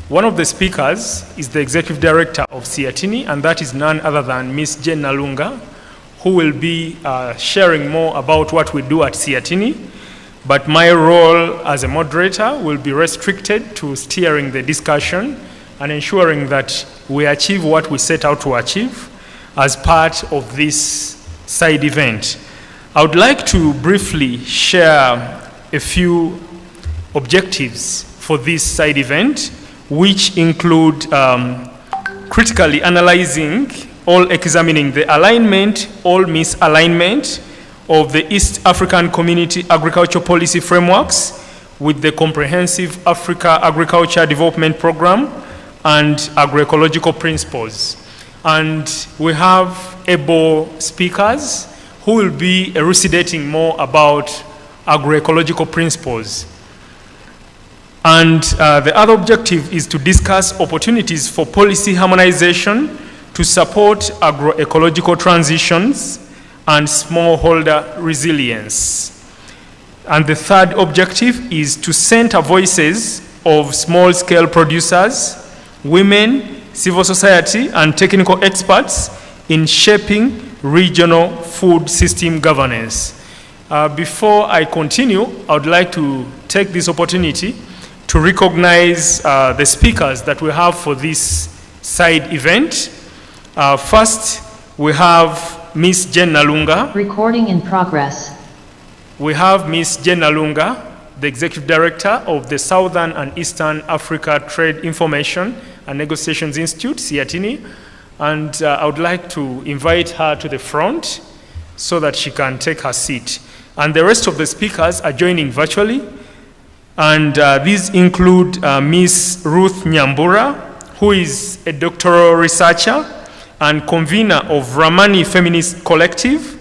One of the speakers is the Executive Director of CAADP, and that is none other than Ms. Jane Nalunga, who will be sharing more about what we do at CAADP. But my role as a moderator will be restricted to steering the discussion and ensuring that we achieve what we set out to achieve as part of this side event. I would like to briefly share a few objectives for this side event, which include critically analyzing or examining the alignment or misalignment of the East African Community Agricultural Policy frameworks with the Comprehensive Africa Agriculture Development Program and agroecological principles. And we have able speakers who will be elucidating more about agroecological principles. And the other objective is to discuss opportunities for policy harmonization to support agroecological transitions and smallholder resilience. And the third objective is to center voices of small-scale producers, women, civil society, and technical experts in shaping regional food system governance. Before I continue, I would like to take this opportunity to recognize the speakers that we have for this side event. First, we have Ms. Jane Nalunga. Recording in progress. We have Ms. Jane Nalunga, the Executive Director of the Southern and Eastern Africa Trade Information and Negotiations Institute, CAADP. And I would like to invite her to the front so that she can take her seat. And the rest of the speakers are joining virtually. And these include Ms. Ruth Nyambura, who is a doctoral researcher and convener of Ramani Feminist Collective.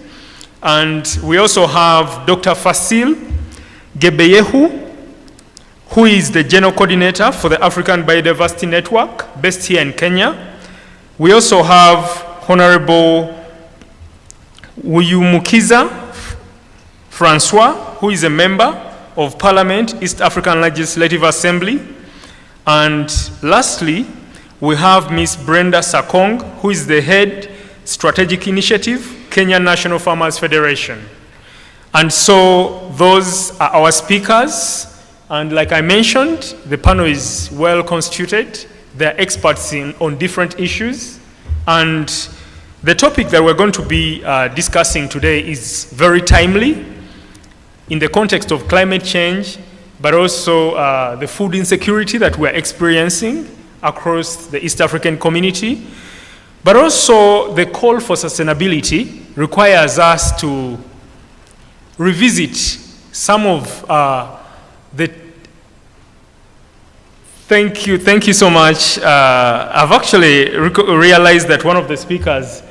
And we also have Dr. Fasil Gebeyehu, who is the General Coordinator for the African Biodiversity Network, based here in Kenya. We also have Honorable Wuyumukiza Francois, who is a member of Parliament, East African Legislative Assembly. And lastly, we have Ms. Brenda Sakong, who is the Head Strategic Initiative, Kenya National Farmers Federation. And so those are our speakers. And like I mentioned, the panel is well constituted. They're experts on different issues. And the topic that we're going to be discussing today is very timely in the context of climate change, but also the food insecurity that we're experiencing across the East African community. But also the call for sustainability requires us to revisit some of the Thank you so much. I've actually realized that one of the speakers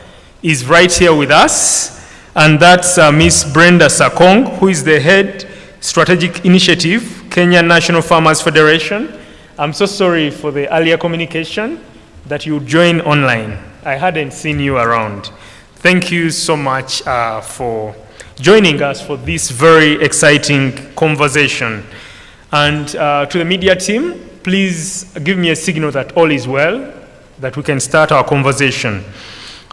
is right here with us, and that's Ms. Brenda Sakong, who is the Head Strategic Initiative, Kenya National Farmers Federation. I'm so sorry for the earlier communication that you join online. I hadn't seen you around. Thank you so much for joining us for this very exciting conversation. And to the media team, please give me a signal that all is well, that we can start our conversation.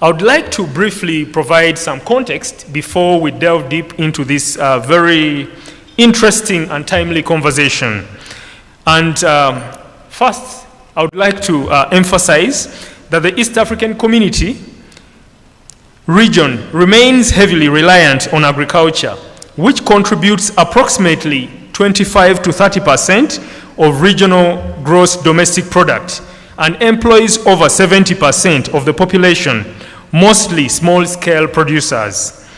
I would like to briefly provide some context before we delve deep into this very interesting and timely conversation. And first, I would like to emphasize that the East African community region remains heavily reliant on agriculture, which contributes approximately 25 to 30% of regional gross domestic product and employs over 70% of the population, mostly small-scale producers.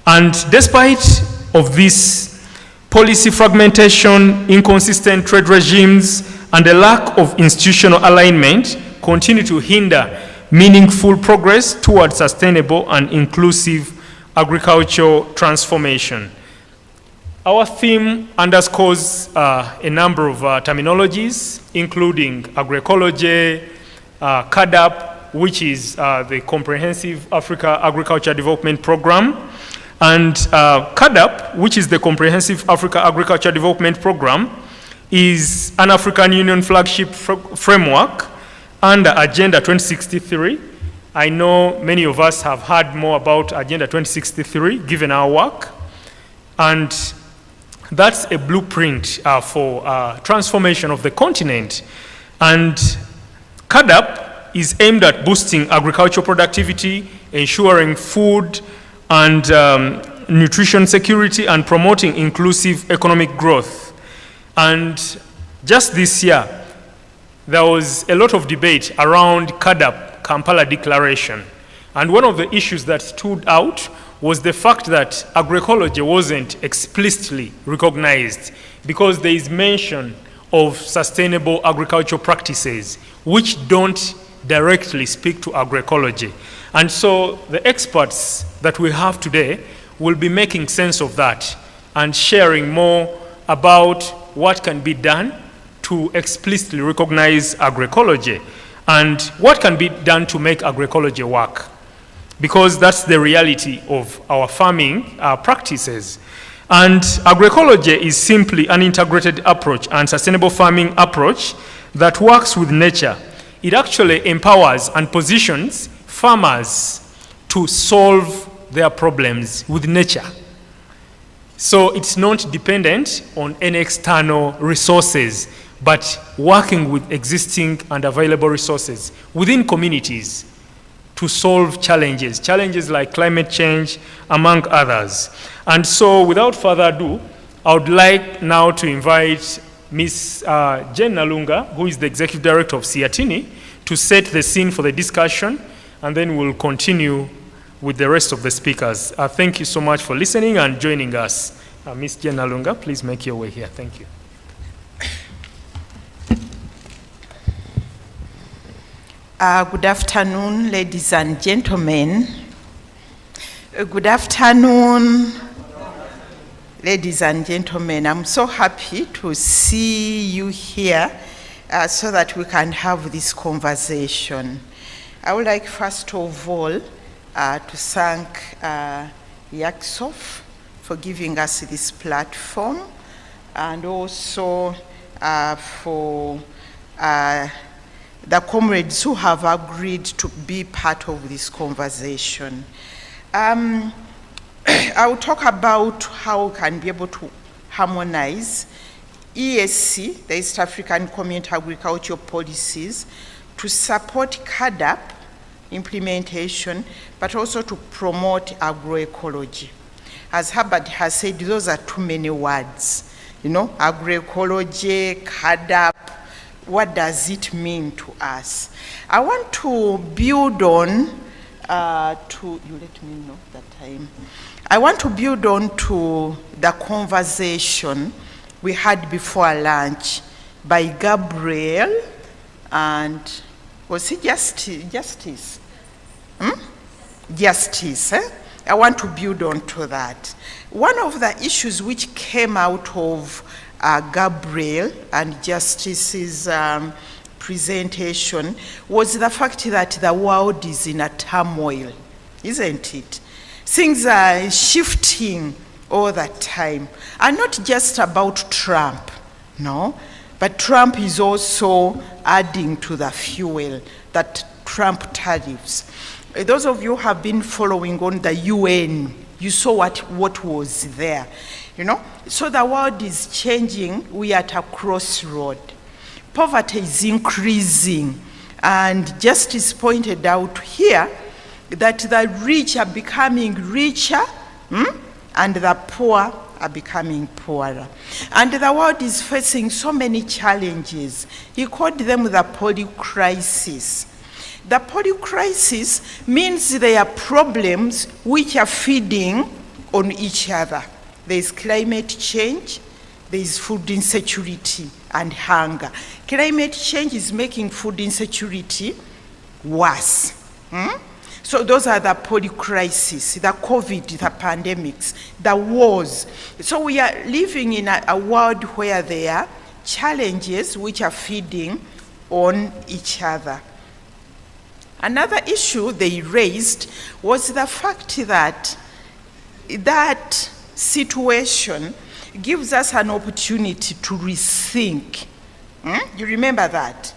And despite of this policy fragmentation, inconsistent trade regimes, and a lack of institutional alignment continue to hinder meaningful progress towards sustainable and inclusive agricultural transformation. Our theme underscores a number of terminologies, including agroecology, CAADP, which is the Comprehensive Africa Agriculture Development Program, and CAADP, which is the Comprehensive Africa Agriculture Development Program, is an African Union flagship framework under Agenda 2063. I know many of us have heard more about Agenda 2063 given our work, and that's a blueprint for transformation of the continent. And CAADP is aimed at boosting agricultural productivity, ensuring food and nutrition security, and promoting inclusive economic growth. And just this year, there was a lot of debate around CAADP Kampala Declaration. And one of the issues that stood out was the fact that agroecology wasn't explicitly recognized, because there is mention of sustainable agricultural practices which don't directly speak to agroecology. And so the experts that we have today will be making sense of that and sharing more about what can be done to explicitly recognize agroecology and what can be done to make agroecology work, because that's the reality of our farming practices. And agroecology is simply an integrated approach and sustainable farming approach that works with nature. It actually empowers and positions farmers to solve their problems with nature. So it's not dependent on any external resources, but working with existing and available resources within communities to solve challenges like climate change, among others. And so without further ado, I would like now to invite Ms. Jen Nalunga, who is the Executive Director of CAADP, to set the scene for the discussion, and then we'll continue with the rest of the speakers. Thank you so much for listening and joining us. Ms. Jen Nalunga, please make your way here. Thank you. Good afternoon, ladies and gentlemen. Good afternoon, ladies and gentlemen. I'm so happy to see you here so that we can have this conversation. I would like first of all to thank YACSOF for giving us this platform, and also for the comrades who have agreed to be part of this conversation. I will talk about how we can be able to harmonize EAC, the East African Community Agricultural Policies, to support CAADP implementation, but also to promote agroecology. As Herbert has said, those are too many words. You know, agroecology, CAADP, what does it mean to us? I want to build on you let me know that time. I want to build on to the conversation we had before lunch by Gabriel and, was he Justice? Justice, eh? I want to build on to that. One of the issues which came out of Gabriel and Justice's presentation was the fact that the world is in a turmoil, isn't it? Things are shifting all the time, and not just about Trump, no, but Trump is also adding to the fuel, that Trump tariffs. Those of you who have been following on the UN, you saw what was there. You know, so the world is changing. We are at a crossroad. Poverty is increasing, and Justice pointed out here that the rich are becoming richer, and the poor are becoming poorer. And the world is facing so many challenges. He called them the polycrisis. The polycrisis means there are problems which are feeding on each other. There is climate change, there is food insecurity and hunger. Climate change is making food insecurity worse. So those are the polycrises, the COVID, the pandemics, the wars. So we are living in a world where there are challenges which are feeding on each other. Another issue they raised was the fact that that situation gives us an opportunity to rethink. You remember that?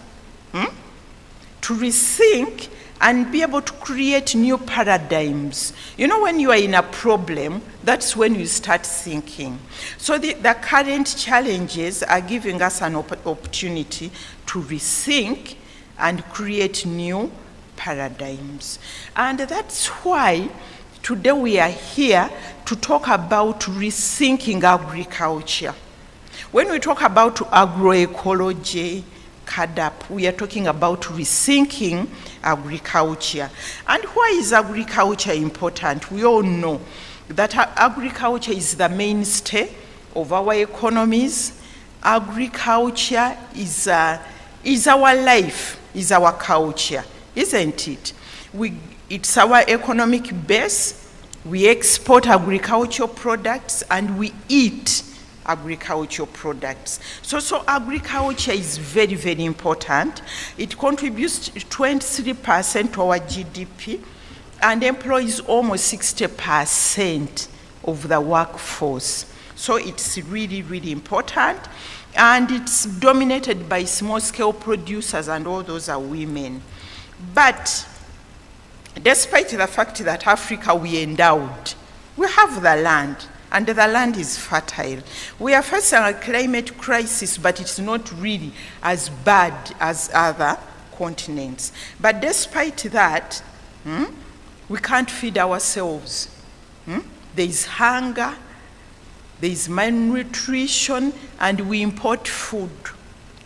To rethink and be able to create new paradigms. You know, when you are in a problem, that's when you start thinking. So the current challenges are giving us an opportunity to rethink and create new paradigms. And that's why today we are here to talk about rethinking agriculture. When we talk about agroecology, CAADP, we are talking about rethinking agriculture. And why is agriculture important? We all know that agriculture is the mainstay of our economies. Agriculture is our life, is our culture, isn't it? It's our economic base. We export agricultural products and we eat agricultural products. So agriculture is very, very important. It contributes 23% to our GDP and employs almost 60% of the workforce. So it's really, really important. And it's dominated by small-scale producers, and all those are women. But despite the fact that Africa we endowed, we have the land, and the land is fertile. We are facing a climate crisis, but it's not really as bad as other continents. But despite that, we can't feed ourselves. There is hunger, there is malnutrition, and we import food.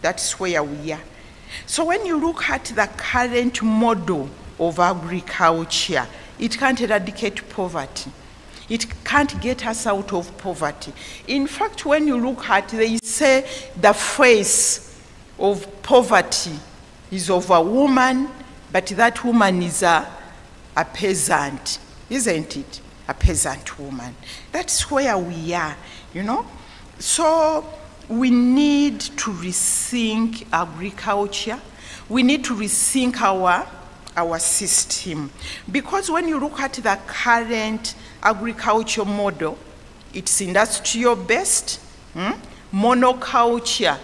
That's where we are. So when you look at the current model of agriculture, it can't eradicate poverty. It can't get us out of poverty. In fact, when you look at, they say the face of poverty is of a woman, but that woman is a peasant, isn't it? A peasant woman. That's where we are, you know? So we need to rethink agriculture. We need to rethink our system. Because when you look at the current agriculture model, it's industrial based, monoculture.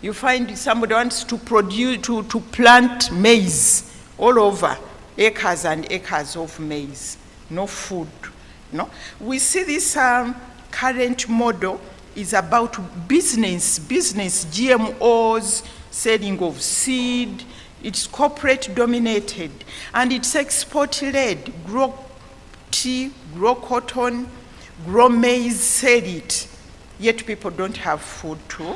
You find somebody wants to to plant maize all over, acres and acres of maize, no food. No? We see this current model is about business, GMOs, selling of seed. It's corporate dominated, and it's export led. Grow tea, grow cotton, grow maize, sell it. Yet people don't have food to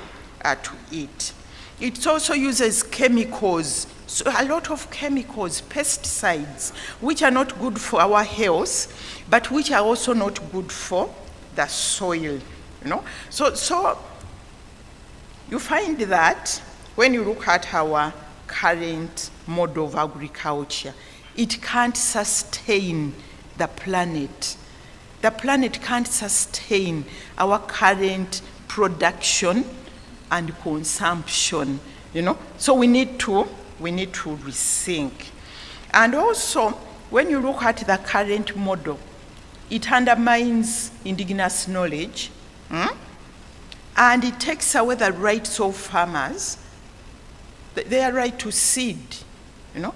eat. It also uses chemicals, so a lot of chemicals, pesticides, which are not good for our health, but which are also not good for the soil. You know, so you find that when you look at our current model of agriculture, it can't sustain the planet. The planet can't sustain our current production and consumption, you know. So we need to rethink. And also, when you look at the current model, it undermines indigenous knowledge, and it takes away the rights of farmers, their right to seed, you know.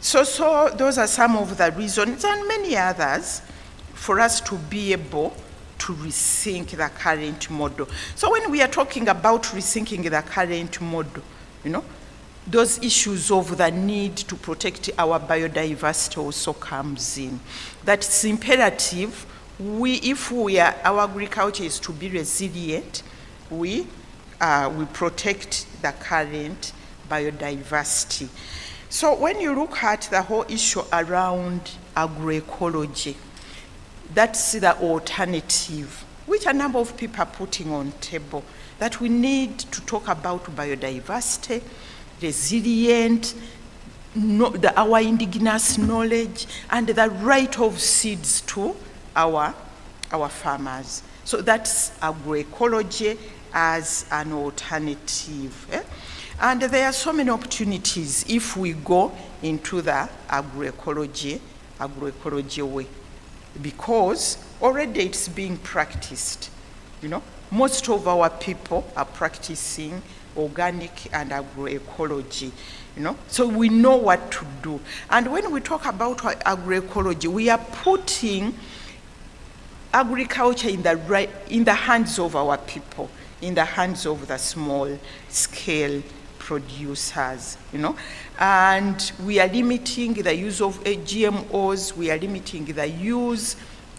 So those are some of the reasons, and many others, for us to be able to rethink the current model. So when we are talking about rethinking the current model, you know, those issues of the need to protect our biodiversity also comes in. That's imperative. If our agriculture is to be resilient, we protect the current biodiversity. So when you look at the whole issue around agroecology, that's the alternative, which a number of people are putting on table, that we need to talk about biodiversity, resilient, our indigenous knowledge, and the right of seeds to our farmers. So that's agroecology as an alternative. And there are so many opportunities if we go into the agroecology way, because already it's being practiced. You know, most of our people are practicing organic and agroecology, so we know what to do. And when we talk about agroecology, we are putting agriculture in the hands of our people, in the hands of the small scale producers, and we are limiting the use of GMOs, we are limiting the use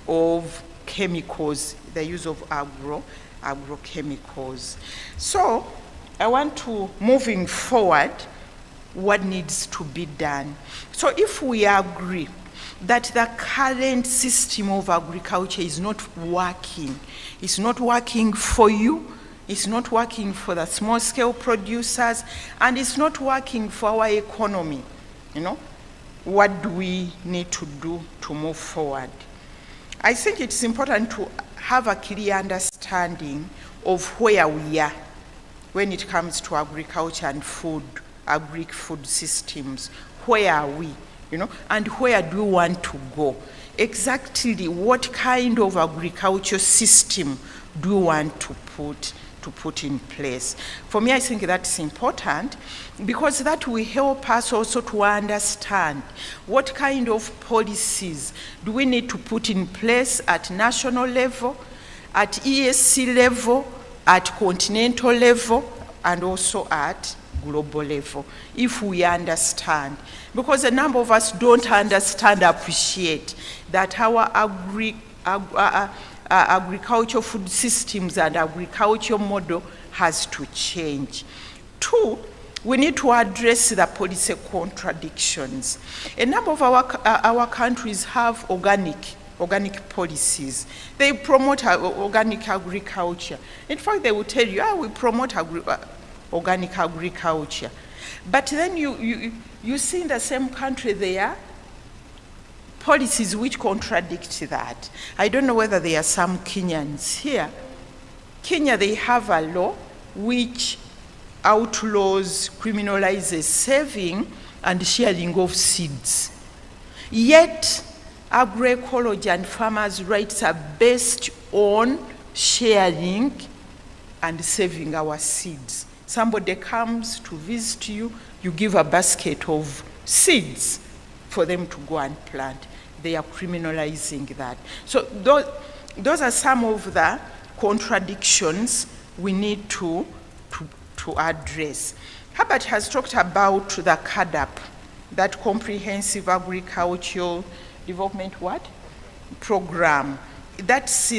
of chemicals, the use of agrochemicals. So I want to, moving forward, what needs to be done. So if we agree that the current system of agriculture is not working, it's not working for you, it's not working for the small-scale producers, and it's not working for our economy, what do we need to do to move forward? I think it's important to have a clear understanding of where we are when it comes to agriculture and food, agri-food systems. Where are we, and where do we want to go? Exactly what kind of agriculture system do we want to put in place? For me, I think that's important because that will help us also to understand what kind of policies do we need to put in place at national level, at EAC level, at continental level, and also at global level, if we understand. Because a number of us don't understand, appreciate that our agricultural food systems and agricultural model has to change. Two, we need to address the policy contradictions. A number of our countries have organic policies. They promote organic agriculture. In fact, they will tell you, we promote organic agriculture. But then you see in the same country there policies which contradict that. I don't know whether there are some Kenyans here. Kenya, they have a law which outlaws, criminalizes saving and sharing of seeds. Yet, agroecology and farmers' rights are based on sharing and saving our seeds. Somebody comes to visit you, you give a basket of seeds for them to go and plant. They are criminalizing that. So those are some of the contradictions we need to address. Herbert has talked about the CAADP, that Comprehensive Agricultural Development Program. That's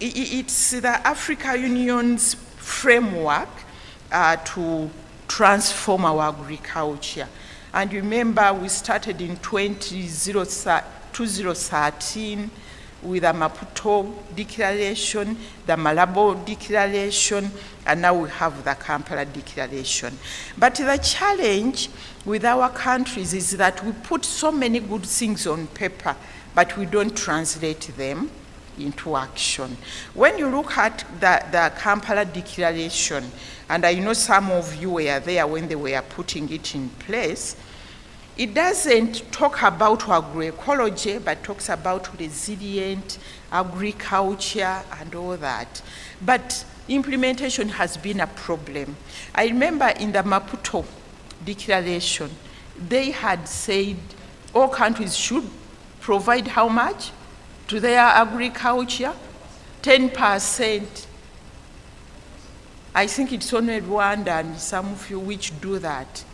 it's the Africa Union's framework to transform our agriculture. And remember, we started in 2013 with the Maputo Declaration, the Malabo Declaration, and now we have the Kampala Declaration. But the challenge with our countries is that we put so many good things on paper, but we don't translate them into action. When you look at the Kampala Declaration, and I know some of you were there when they were putting it in place, it doesn't talk about agroecology, but talks about resilient agriculture and all that. But implementation has been a problem. I remember in the Maputo Declaration, they had said all countries should provide how much to their agriculture? 10%. I think it's only Rwanda and some of you which do that.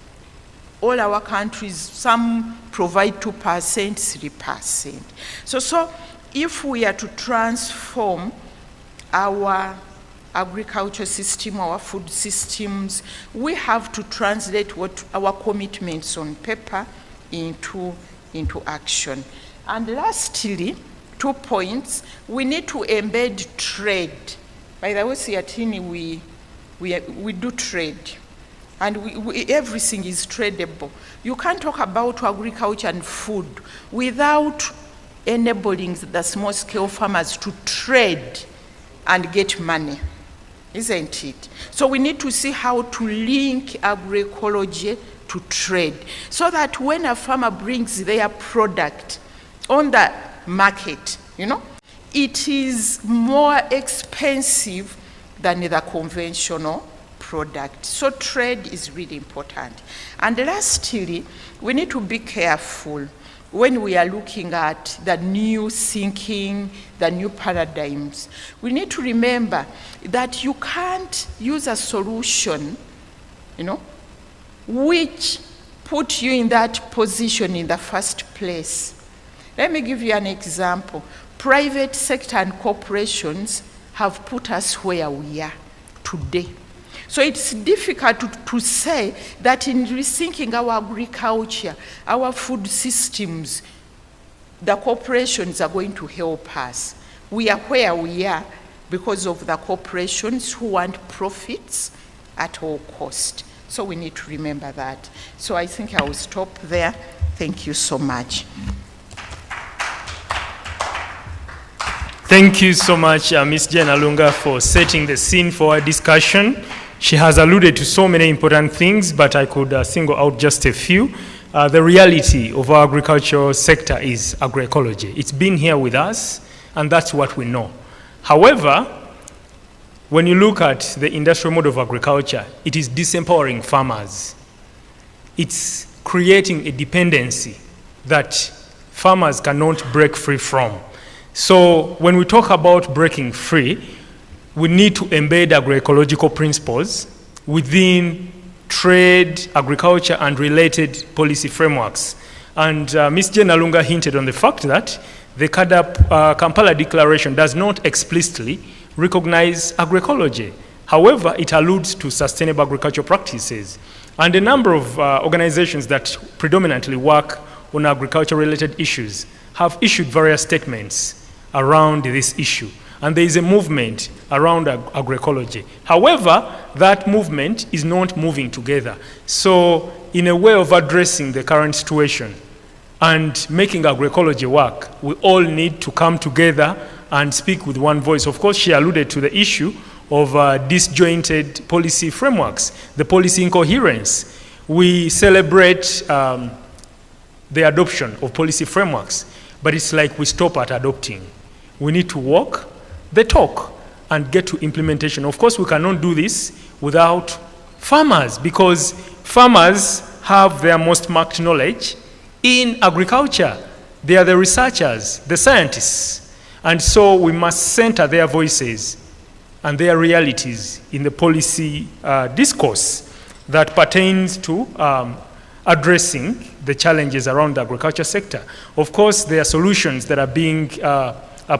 All our countries, some provide 2%, 3%. So if we are to transform our agriculture system, our food systems, we have to translate what our commitments on paper into action. And lastly, 2 points, we need to embed trade. By the way, Siatini, we do trade. And everything is tradable. You can't talk about agriculture and food without enabling the small-scale farmers to trade and get money, isn't it? So we need to see how to link agroecology to trade, so that when a farmer brings their product on the market, it is more expensive than the conventional product. So trade is really important. And lastly, we need to be careful when we are looking at the new thinking, the new paradigms. We need to remember that you can't use a solution, which put you in that position in the first place. Let me give you an example. Private sector and corporations have put us where we are today. So it's difficult to say that in rethinking our agriculture, our food systems, the corporations are going to help us. We are where we are because of the corporations who want profits at all cost. So we need to remember that. So I think I will stop there. Thank you so much. Thank you so much, Ms. Jane Alunga, for setting the scene for our discussion. She has alluded to so many important things, but I could single out just a few. The reality of our agricultural sector is agroecology. It's been here with us, and that's what we know. However, when you look at the industrial mode of agriculture, it is disempowering farmers. It's creating a dependency that farmers cannot break free from. So when we talk about breaking free, we need to embed agroecological principles within trade, agriculture, and related policy frameworks. And Ms. Jane Alunga hinted on the fact that the CAADP Kampala Declaration does not explicitly recognize agroecology. However, it alludes to sustainable agricultural practices. And a number of organizations that predominantly work on agriculture-related issues have issued various statements around this issue. And there is a movement around agroecology. However, that movement is not moving together. So in a way of addressing the current situation and making agroecology work, we all need to come together and speak with one voice. Of course, she alluded to the issue of disjointed policy frameworks, the policy incoherence. We celebrate the adoption of policy frameworks, but it's like we stop at adopting. We need to walk the talk and get to implementation. Of course, we cannot do this without farmers, because farmers have their most marked knowledge in agriculture. They are the researchers, the scientists. And so we must center their voices and their realities in the policy discourse that pertains to addressing the challenges around the agriculture sector. Of course, there are solutions that are being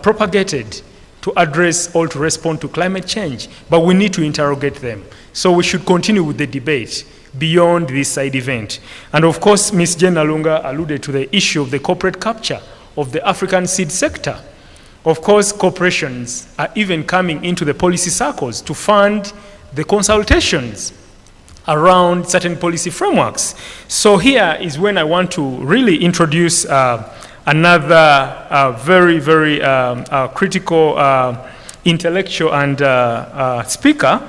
propagated to address or to respond to climate change, but we need to interrogate them. So we should continue with the debate beyond this side event. And of course, Ms. Jane Alunga alluded to the issue of the corporate capture of the African seed sector. Of course, corporations are even coming into the policy circles to fund the consultations around certain policy frameworks. So here is when I want to really introduce another very, very critical intellectual and speaker,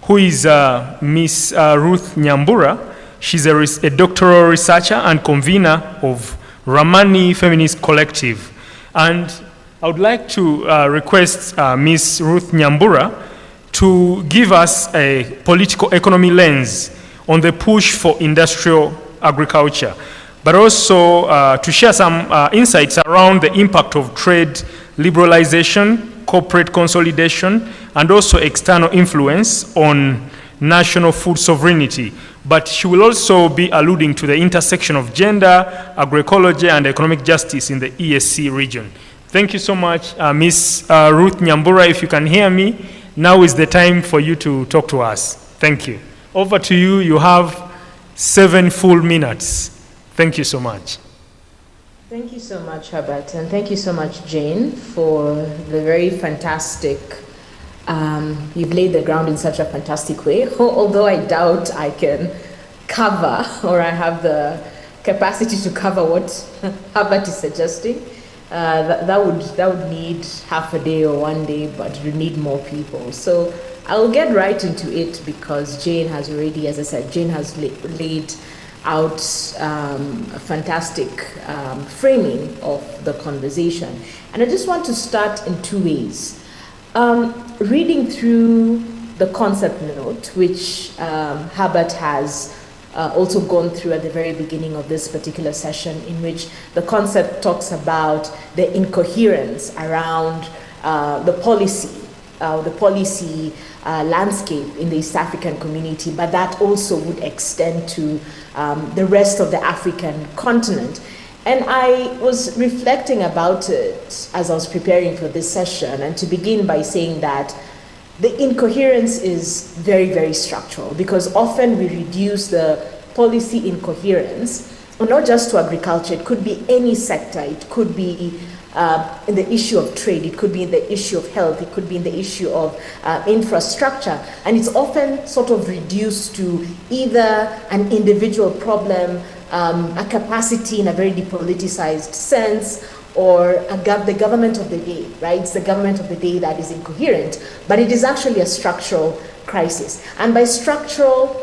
who is Ms. Ruth Nyambura. She's a doctoral researcher and convener of Ramani Feminist Collective. And I would like to request Ms. Ruth Nyambura to give us a political economy lens on the push for industrial agriculture, but also to share some insights around the impact of trade liberalization, corporate consolidation, and also external influence on national food sovereignty. But she will also be alluding to the intersection of gender, agroecology, and economic justice in the EAC region. Thank you so much, Ms. Ruth Nyambura. If you can hear me, now is the time for you to talk to us. Thank you. Over to you. You have 7 full minutes. Thank you so much. Thank you so much, Herbert, and thank you so much, Jane, for the very fantastic, you've laid the ground in such a fantastic way, although I doubt I can cover, or I have the capacity to cover what Herbert is suggesting. That would need half a day or 1 day, but we need more people. So I'll get right into it because Jane has already, as I said, Jane has laid out a fantastic framing of the conversation. And I just want to start in two ways. Reading through the concept note, which Herbert has also gone through at the very beginning of this particular session, in which the concept talks about the incoherence around the policy landscape in the East African community, but that also would extend to the rest of the African continent. And I was reflecting about it as I was preparing for this session, and to begin by saying that the incoherence is very, very structural, because often we reduce the policy incoherence, or not just to agriculture, it could be any sector, it could be in the issue of trade, it could be in the issue of health, it could be in the issue of infrastructure, and it's often sort of reduced to either an individual problem, a capacity in a very depoliticized sense, or the government of the day, right? It's the government of the day that is incoherent, but it is actually a structural crisis. And by structural,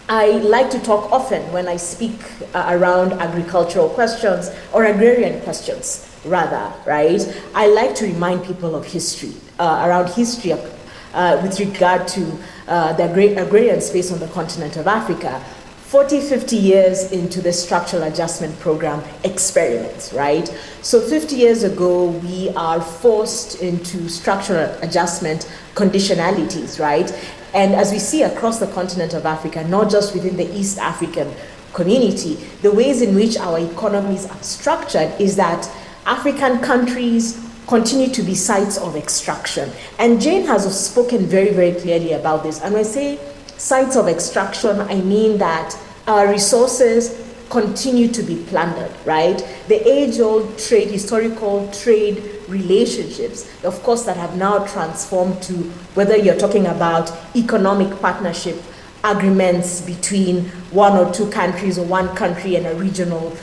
I like to talk often when I speak around agricultural questions, or agrarian questions, rather, right? I like to remind people of history, around history with regard to the agrarian space on the continent of Africa. 40, 50 years into the structural adjustment program experiments, right? So 50 years ago, we are forced into structural adjustment conditionalities, right? And as we see across the continent of Africa, not just within the East African community, the ways in which our economies are structured is that African countries continue to be sites of extraction. And Jane has spoken very, very clearly about this. And when I say sites of extraction, I mean that our resources continue to be plundered, right? The age-old trade, historical trade relationships, of course, that have now transformed to whether you're talking about economic partnership agreements between one or two countries, or one country and a regional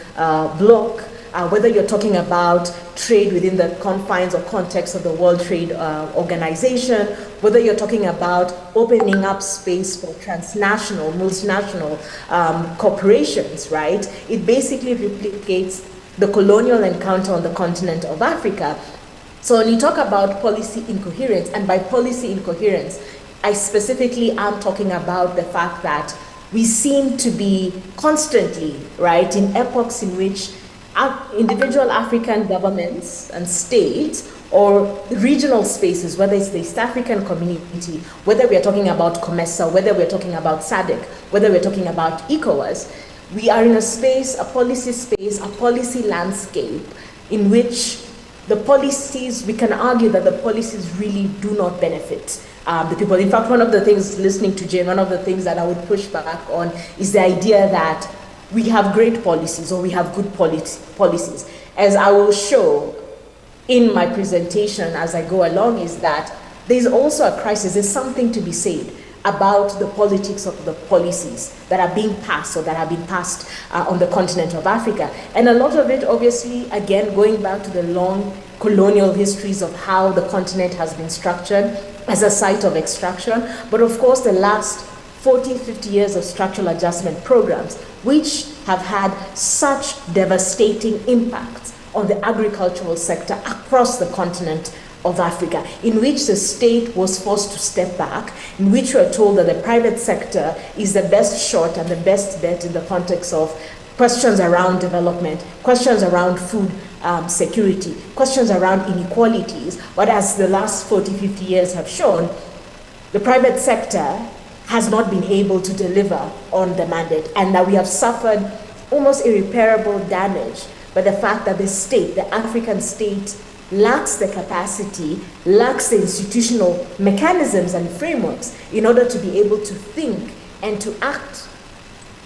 bloc, whether you're talking about trade within the confines or context of the World Trade Organization, whether you're talking about opening up space for transnational, multinational corporations, right? It basically replicates the colonial encounter on the continent of Africa. So when you talk about policy incoherence, and by policy incoherence, I specifically am talking about the fact that we seem to be constantly, right, in epochs in which individual African governments and states, or regional spaces, whether it's the East African community, whether we're talking about COMESA, whether we're talking about SADC, whether we're talking about ECOWAS, we are in a space, a policy landscape in which the policies, we can argue that the policies really do not benefit the people. In fact, one of the things, listening to Jane, one of the things that I would push back on is the idea that we have great policies, or we have good policies. As I will show in my presentation as I go along, is that there's also a crisis. There's something to be said about the politics of the policies that are being passed, or that have been passed on the continent of Africa. And a lot of it, obviously, again, going back to the long colonial histories of how the continent has been structured as a site of extraction. But of course, the last 40, 50 years of structural adjustment programs, which have had such devastating impacts on the agricultural sector across the continent of Africa, in which the state was forced to step back, in which we are told that the private sector is the best shot and the best bet in the context of questions around development, questions around food security, questions around inequalities. But as the last 40, 50 years have shown, the private sector has not been able to deliver on the mandate, and that we have suffered almost irreparable damage by the fact that the state, the African state, lacks the capacity, lacks the institutional mechanisms and frameworks in order to be able to think and to act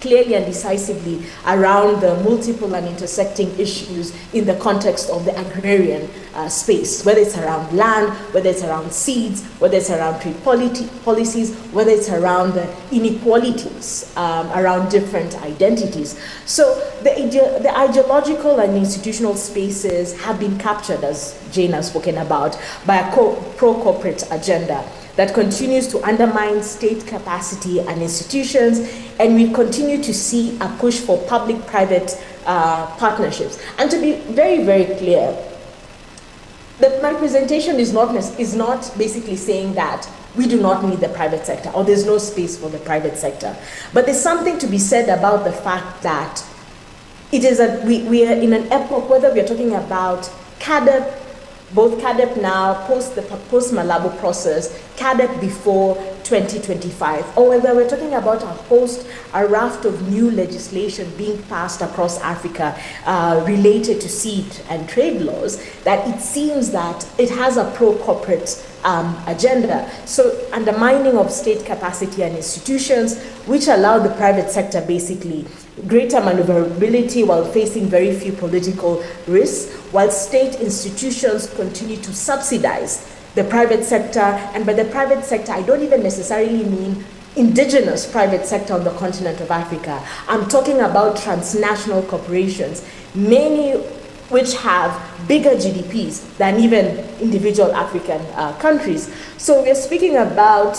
clearly and decisively around the multiple and intersecting issues in the context of the agrarian space, whether it's around land, whether it's around seeds, whether it's around trade policies, whether it's around the inequalities around different identities. So the ideological and institutional spaces have been captured, as Jane has spoken about, by a pro-corporate agenda. that continues to undermine state capacity and institutions, and we continue to see a push for public-private partnerships. And to be very, very clear, my presentation is not basically saying that we do not need the private sector or there's no space for the private sector. But there's something to be said about the fact that it is we are in an epoch, whether we are talking about CAADP, both CAADP now, the post-Malabo process, CAADP before 2025, or whether we're talking about a raft of new legislation being passed across Africa related to seed and trade laws, that it seems that it has a pro-corporate agenda. So undermining of state capacity and institutions, which allow the private sector basically greater maneuverability while facing very few political risks, while state institutions continue to subsidize the private sector. And by the private sector, I don't even necessarily mean indigenous private sector on the continent of Africa. I'm talking about transnational corporations, many which have bigger GDPs than even individual African countries. So we're speaking about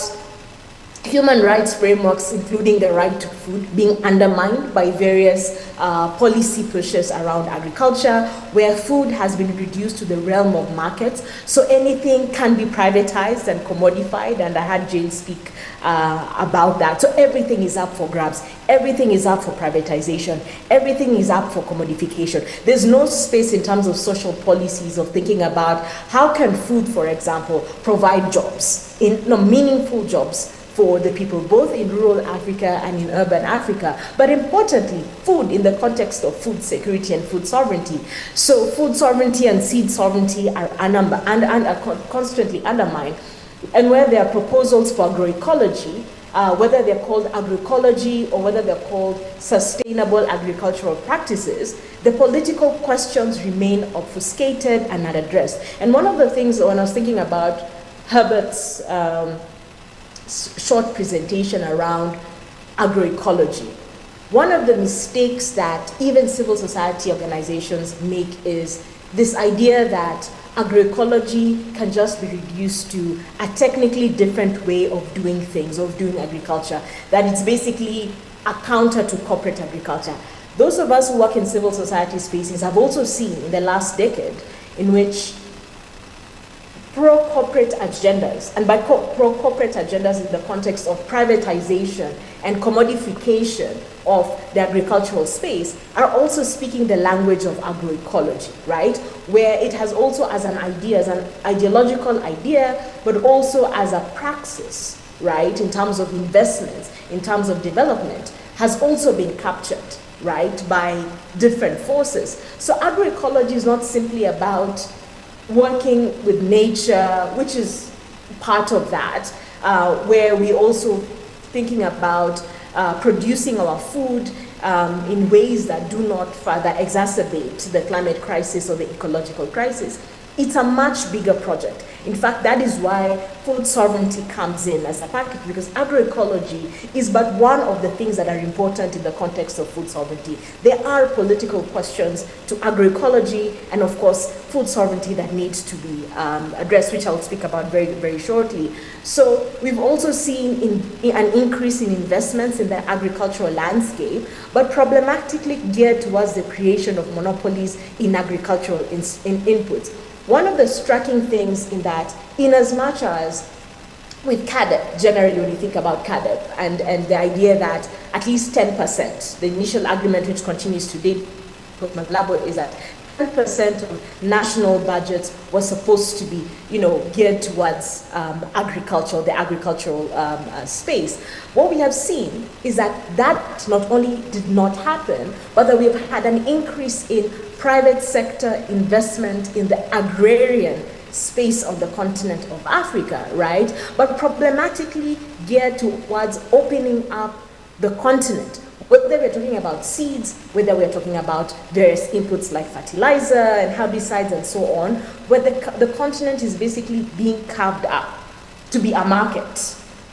human rights frameworks, including the right to food, being undermined by various policy pushes around agriculture, where food has been reduced to the realm of markets. So anything can be privatized and commodified, and I had Jane speak about that. So everything is up for grabs. Everything is up for privatization. Everything is up for commodification. There's no space in terms of social policies of thinking about how can food, for example, provide jobs, meaningful jobs for the people, both in rural Africa and in urban Africa, but importantly, food in the context of food security and food sovereignty. So food sovereignty and seed sovereignty are constantly undermined. And where there are proposals for agroecology, whether they're called agroecology or whether they're called sustainable agricultural practices, the political questions remain obfuscated and not addressed. And one of the things when I was thinking about Herbert's short presentation around agroecology, one of the mistakes that even civil society organizations make is this idea that agroecology can just be reduced to a technically different way of doing things, of doing agriculture, that it's basically a counter to corporate agriculture. Those of us who work in civil society spaces have also seen in the last decade in which pro-corporate agendas, and by pro-corporate agendas in the context of privatization and commodification of the agricultural space, are also speaking the language of agroecology, right? Where it has also as an idea, as an ideological idea, but also as a praxis, right? In terms of investments, in terms of development, has also been captured, right, by different forces. So agroecology is not simply about working with nature, which is part of that, where we also thinking about producing our food in ways that do not further exacerbate the climate crisis or the ecological crisis. It's a much bigger project. In fact, that is why food sovereignty comes in as a package, because agroecology is but one of the things that are important in the context of food sovereignty. There are political questions to agroecology and, of course, food sovereignty that needs to be addressed, which I'll speak about very, very shortly. So we've also seen an increase in investments in the agricultural landscape, but problematically geared towards the creation of monopolies in agricultural inputs. One of the striking things in that, in as much as with CAADP, generally when you think about CAADP, and the idea that at least 10%, the initial agreement which continues to date with Malabo is that 10% of national budgets was supposed to be, geared towards agriculture, the agricultural space. What we have seen is that not only did not happen, but that we've had an increase in private sector investment in the agrarian space on the continent of Africa, right? But problematically geared towards opening up the continent, whether we're talking about seeds, whether we're talking about various inputs like fertilizer and herbicides and so on, where the continent is basically being carved up to be a market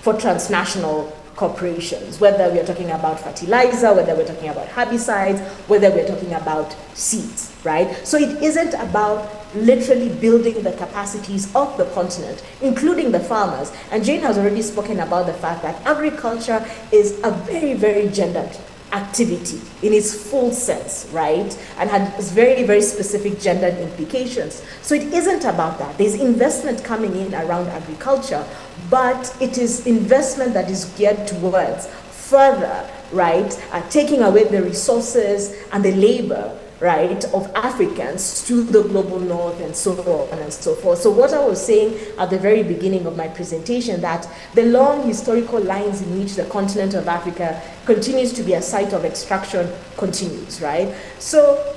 for transnational corporations, whether we are talking about fertilizer, whether we're talking about herbicides, whether we're talking about seeds, right? So it isn't about literally building the capacities of the continent, including the farmers. And Jane has already spoken about the fact that agriculture is a very, very gendered activity in its full sense, right? And has very, very specific gendered implications. So it isn't about that. There's investment coming in around agriculture, but it is investment that is geared towards further, right, taking away the resources and the labor, right, of Africans to the global north and so on and so forth. So what I was saying at the very beginning of my presentation, that the long historical lines in which the continent of Africa continues to be a site of extraction continues, right? So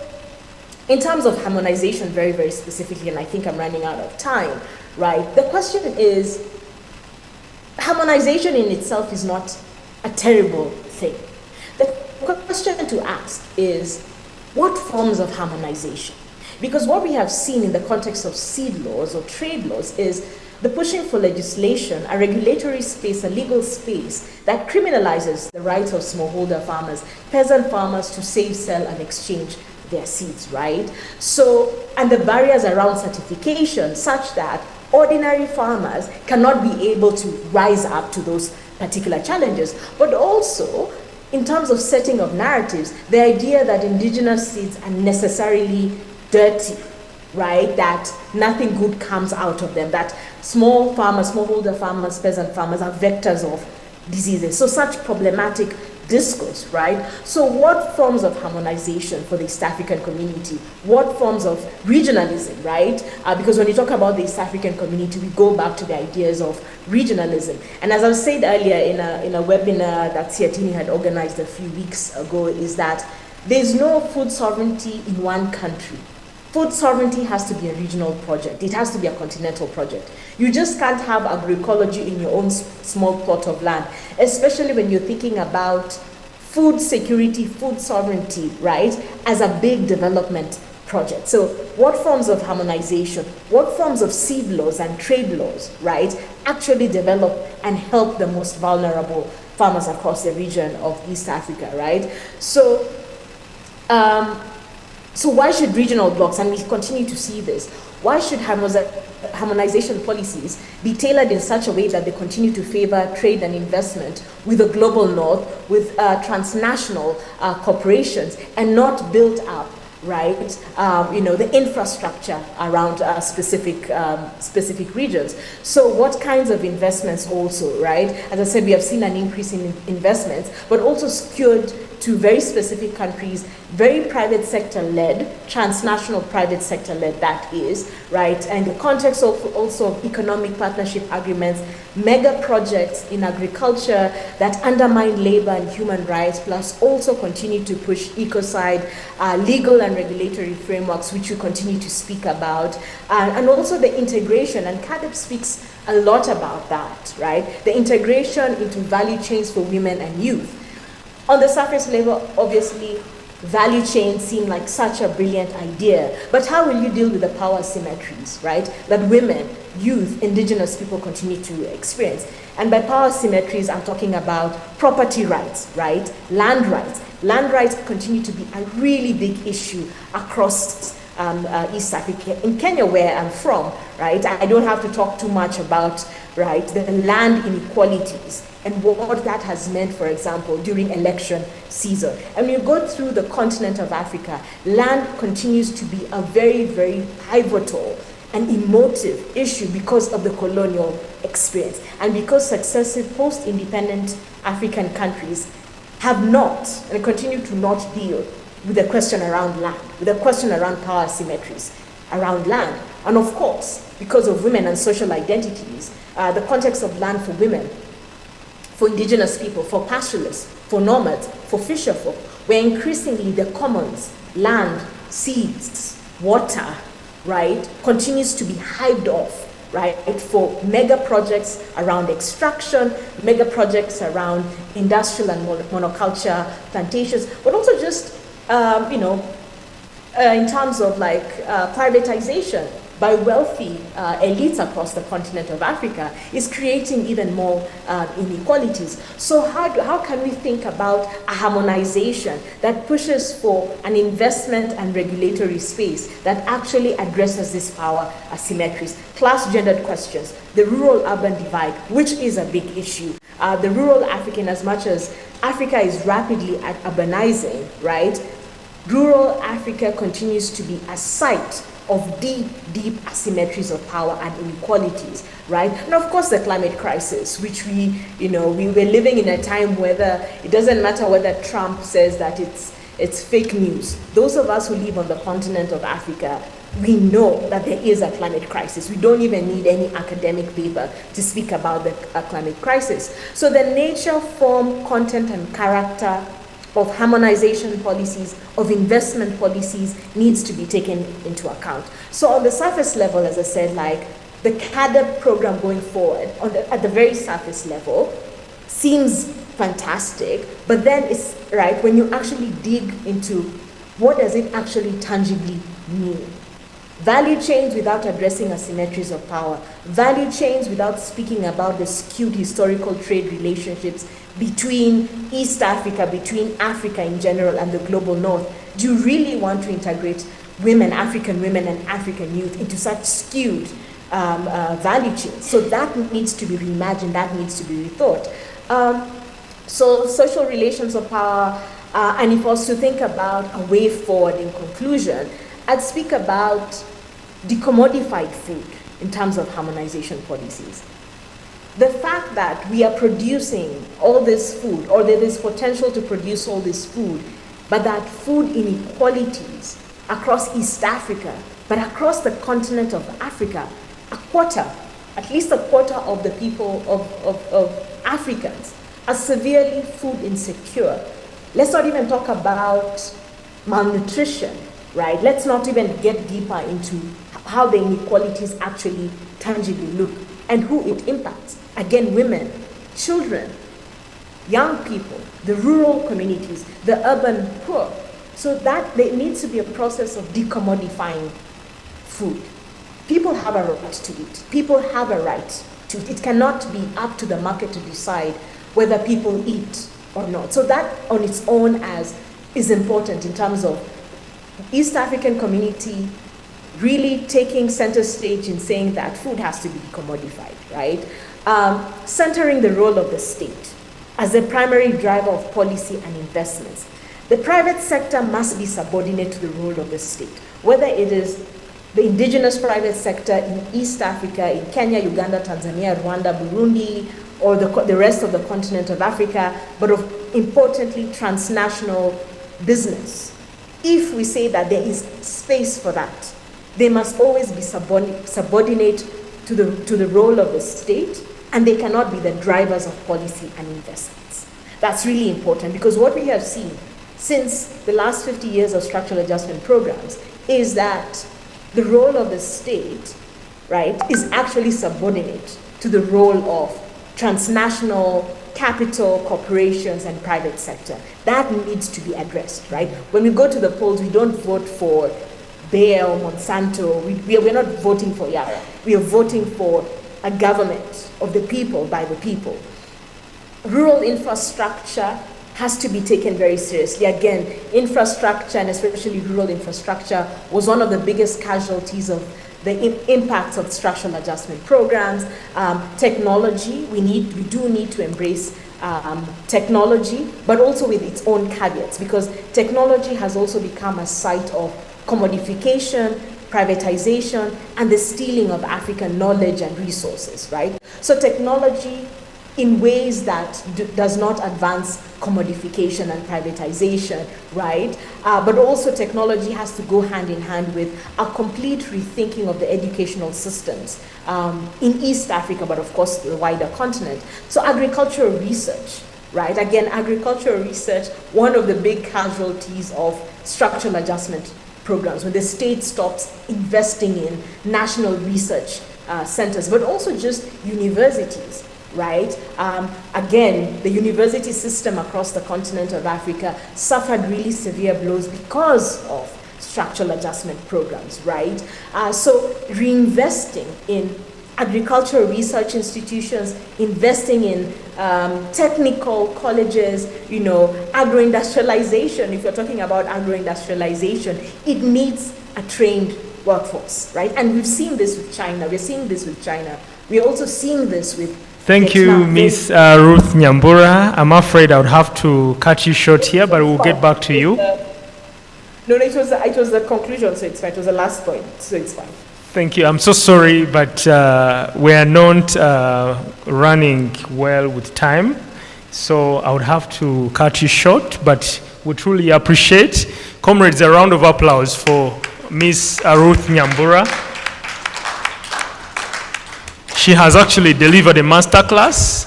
in terms of harmonization very, very specifically, and I think I'm running out of time, right, the question is, harmonization in itself is not a terrible thing. The question to ask is, what forms of harmonization? Because what we have seen in the context of seed laws or trade laws is the pushing for legislation, a regulatory space, a legal space that criminalizes the rights of smallholder farmers, peasant farmers to save, sell, and exchange their seeds, right? So, and the barriers around certification such that ordinary farmers cannot be able to rise up to those particular challenges, but also in terms of setting of narratives, the idea that indigenous seeds are necessarily dirty, right? That nothing good comes out of them, that small farmers, smallholder farmers, peasant farmers are vectors of diseases. So such problematic discourse, right? So what forms of harmonization for the East African community? What forms of regionalism, right? Because when you talk about the East African community, we go back to the ideas of regionalism. And as I said earlier in a webinar that CAADP had organized a few weeks ago, is that there's no food sovereignty in one country. Food sovereignty has to be a regional project. It has to be a continental project. You just can't have agroecology in your own small plot of land, especially when you're thinking about food security, food sovereignty, right, as a big development project. So what forms of harmonization, what forms of seed laws and trade laws, right, actually develop and help the most vulnerable farmers across the region of East Africa, right? So, so why should regional blocks, and we continue to see this, why should harmonization policies be tailored in such a way that they continue to favor trade and investment with the global north, with transnational corporations, and not build up, right, the infrastructure around specific regions? So what kinds of investments also, right? As I said, we have seen an increase in investments, but also skewed to very specific countries, very private sector led, transnational private sector led, that is, right? And the context of also of economic partnership agreements, mega projects in agriculture that undermine labor and human rights, plus also continue to push ecocide, legal and regulatory frameworks, which we continue to speak about, and also the integration, and CAADP speaks a lot about that, right? The integration into value chains for women and youth. On the surface level, obviously, value chains seem like such a brilliant idea, but how will you deal with the power asymmetries, right, that women, youth, indigenous people continue to experience? And by power asymmetries, I'm talking about property rights, right, land rights. Land rights continue to be a really big issue across East Africa. In Kenya, where I'm from, right, I don't have to talk too much about, right, the land inequalities and what that has meant, for example, during election season. And when you go through the continent of Africa, land continues to be a very, very pivotal and emotive issue because of the colonial experience, and because successive post-independent African countries have not and continue to not deal with the question around land, with the question around power asymmetries around land. And of course, because of women and social identities, the context of land for women, for indigenous people, for pastoralists, for nomads, for fisherfolk, where increasingly the commons, land, seeds, water, right, continues to be hived off, right, for mega projects around extraction, mega projects around industrial and monoculture plantations, but also just, in terms of like privatization, by wealthy elites across the continent of Africa is creating even more inequalities. So how can we think about a harmonization that pushes for an investment and regulatory space that actually addresses this power asymmetries? Class-gendered questions, the rural-urban divide, which is a big issue. The rural African, as much as Africa is rapidly urbanizing, right? Rural Africa continues to be a site of deep asymmetries of power and inequalities, right? And of course the climate crisis, which we were living in a time whether, it doesn't matter whether Trump says that it's fake news. Those of us who live on the continent of Africa, we know that there is a climate crisis. We don't even need any academic paper to speak about the climate crisis. So the nature, form, content, and character of harmonization policies, of investment policies, needs to be taken into account. So on the surface level, as I said, like the CAADP program going forward, at the very surface level, seems fantastic, but then it's, right, when you actually dig into what does it actually tangibly mean? Value chains without addressing asymmetries of power. Value chains without speaking about the skewed historical trade relationships between East Africa, between Africa in general and the global north. Do you really want to integrate women, African women and African youth into such skewed value chains? So that needs to be reimagined, that needs to be rethought. So social relations of power, and if I was to think about a way forward in conclusion, I'd speak about decommodified food in terms of harmonization policies. The fact that we are producing all this food, or there is potential to produce all this food, but that food inequalities across East Africa, but across the continent of Africa, at least a quarter of the people of Africans are severely food insecure. Let's not even talk about malnutrition, right? Let's not even get deeper into how the inequalities actually tangibly look and who it impacts. Again, women, children, young people, the rural communities, the urban poor. So that there needs to be a process of decommodifying food. People have a right to eat. People have a right to eat. It cannot be up to the market to decide whether people eat or not. So that on its own is important in terms of East African community really taking center stage in saying that food has to be commodified, right? Centering the role of the state as the primary driver of policy and investments. The private sector must be subordinate to the role of the state, whether it is the indigenous private sector in East Africa, in Kenya, Uganda, Tanzania, Rwanda, Burundi, or the rest of the continent of Africa, but importantly, transnational business. If we say that there is space for that, they must always be subordinate to the role of the state, and they cannot be the drivers of policy and investments. That's really important, because what we have seen since the last 50 years of structural adjustment programs is that the role of the state, right, is actually subordinate to the role of transnational capital, corporations, and private sector. That needs to be addressed, right? When we go to the polls, we don't vote for Bayer or Monsanto. We're not voting for Yara. We are voting for a government of the people, by the people. Rural infrastructure has to be taken very seriously. Again, infrastructure, and especially rural infrastructure, was one of the biggest casualties of the impacts of structural adjustment programs. Technology, we do need to embrace technology, but also with its own caveats, because technology has also become a site of commodification, privatization, and the stealing of African knowledge and resources, right? So technology in ways that does not advance commodification and privatization, right? But also technology has to go hand in hand with a complete rethinking of the educational systems in East Africa, but of course the wider continent. So agricultural research, right? Again, agricultural research, one of the big casualties of structural adjustment programs, when the state stops investing in national research centers, but also just universities, right? Again, the university system across the continent of Africa suffered really severe blows because of structural adjustment programs, right? So reinvesting in agricultural research institutions, investing in technical colleges, you know, agro-industrialization. If you're talking about agro-industrialization, it needs a trained workforce, right? And we've seen this with China. We're seeing this with China. We're also seeing this with Thank you, Ms. Ruth Nyambura. I'm afraid I would have to cut you short here, but we'll get back to you. No, it was the conclusion, so it's fine. It was the last point, so it's fine. Thank you. I'm so sorry, but we are not running well with time, so I would have to cut you short, but we truly appreciate. Comrades, a round of applause for Ms. Ruth Nyambura. She has actually delivered a masterclass,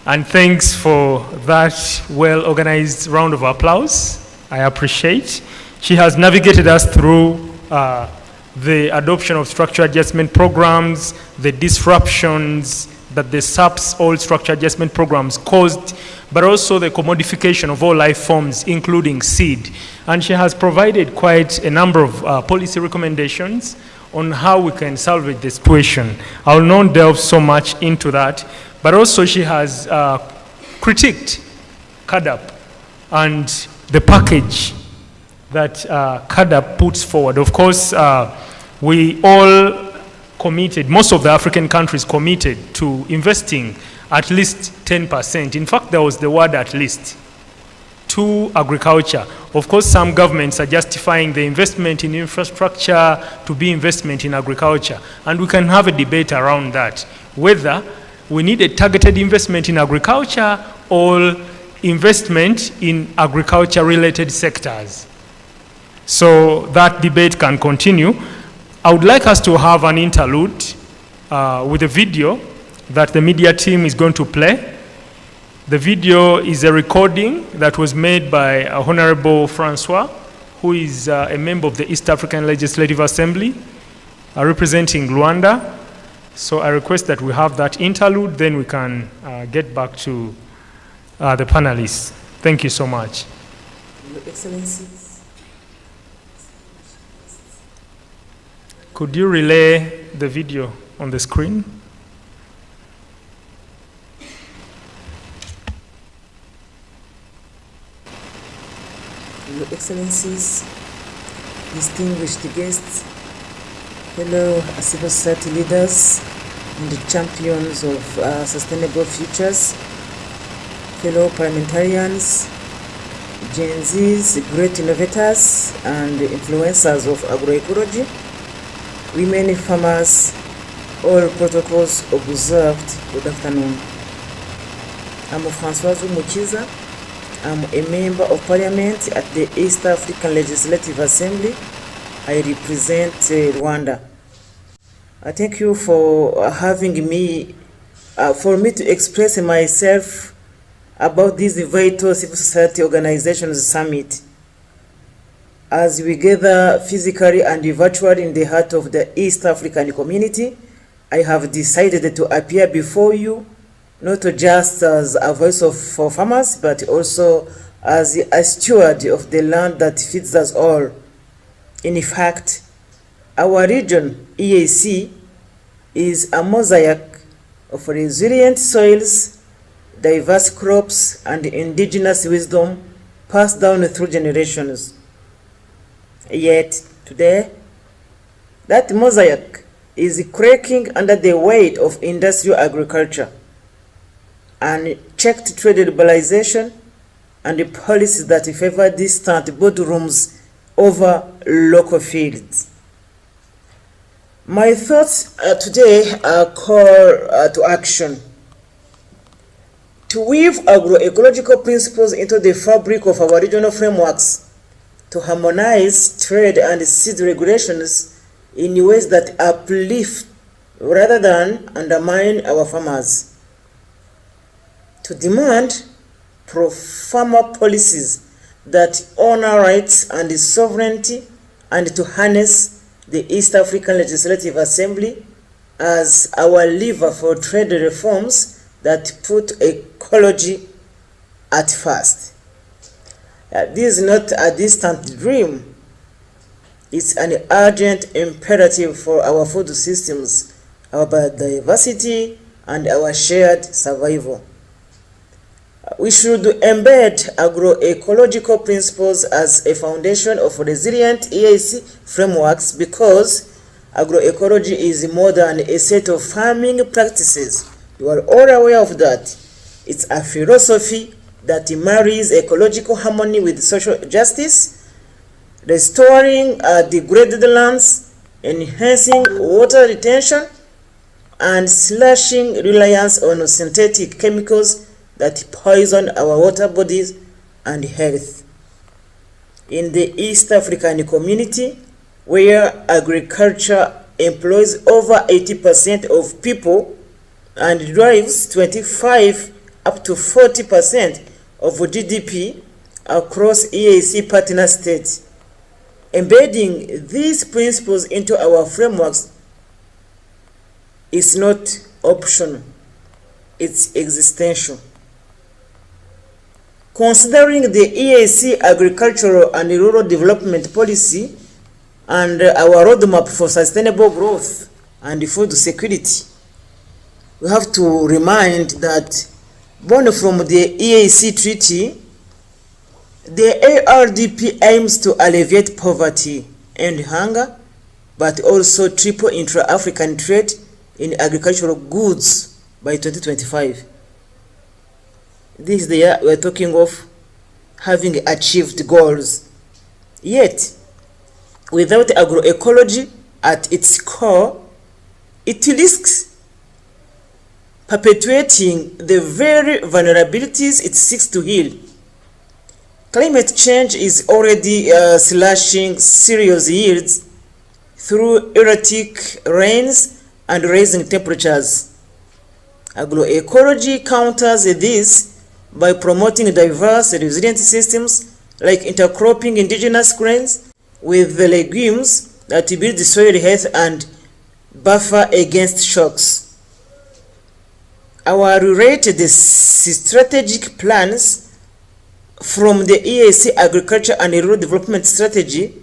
and thanks for that well-organized round of applause. I appreciate. She has navigated us through the adoption of structure adjustment programs, the disruptions that the SAP's all structure adjustment programs caused, but also the commodification of all life forms, including seed. And she has provided quite a number of policy recommendations on how we can salvage the situation. I will not delve so much into that, but also she has critiqued CAADP and the package that CAADP puts forward. Of course, we all committed, most of the African countries committed to investing at least 10%. In fact, there was the word at least, to agriculture. Of course, some governments are justifying the investment in infrastructure to be investment in agriculture. And we can have a debate around that, whether we need a targeted investment in agriculture or investment in agriculture-related sectors. So that debate can continue. I would like us to have an interlude with a video that the media team is going to play. The video is a recording that was made by Honorable Francois, who is a member of the East African Legislative Assembly, representing Rwanda. So I request that we have that interlude, then we can get back to the panelists. Thank you so much. Your Excellencies. Could you relay the video on the screen? Your Excellencies, distinguished guests, fellow civil society leaders, and the champions of sustainable futures, fellow parliamentarians, Gen Zs, great innovators, and influencers of agroecology, women farmers, all protocols observed. Good afternoon. I'm Françoise Mukiza. I'm a member of parliament at the East African Legislative Assembly. I represent Rwanda. I thank you for having me, for me to express myself about this vital civil society organizations summit. As we gather physically and virtually in the heart of the East African community, I have decided to appear before you not just as a voice for farmers, but also as a steward of the land that feeds us all. In fact, our region, EAC, is a mosaic of resilient soils, diverse crops, and indigenous wisdom passed down through generations. Yet, today, that mosaic is cracking under the weight of industrial agriculture, unchecked trade liberalization, and the policies that favor distant boardrooms over local fields. My thoughts today are call to action. To weave agroecological principles into the fabric of our regional frameworks, to harmonize trade and seed regulations in ways that uplift rather than undermine our farmers. To demand pro-farmer policies that honor rights and sovereignty, and to harness the East African Legislative Assembly as our lever for trade reforms that put ecology at first. This is not a distant dream. It's an urgent imperative for our food systems, our biodiversity, and our shared survival. We should embed agroecological principles as a foundation of resilient EAC frameworks, because agroecology is more than a set of farming practices. You are all aware of that. It's a philosophy that marries ecological harmony with social justice, restoring degraded lands, enhancing water retention, and slashing reliance on synthetic chemicals that poison our water bodies and health. In the East African community, where agriculture employs over 80% of people and drives 25 up to 40% of GDP across EAC partner states, embedding these principles into our frameworks is not optional, it's existential. Considering the EAC Agricultural and Rural Development Policy and our roadmap for sustainable growth and food security, we have to remind that, born from the EAC Treaty, the ARDP aims to alleviate poverty and hunger, but also triple intra-African trade in agricultural goods by 2025. This is the year we're talking of having achieved goals. Yet, without agroecology at its core, it risks perpetuating the very vulnerabilities it seeks to heal. Climate change is already slashing serious yields through erratic rains and rising temperatures. Agroecology counters this by promoting diverse resilient systems like intercropping indigenous grains with the legumes that build soil health and buffer against shocks. Our related strategic plans from the EAC Agriculture and Rural Development Strategy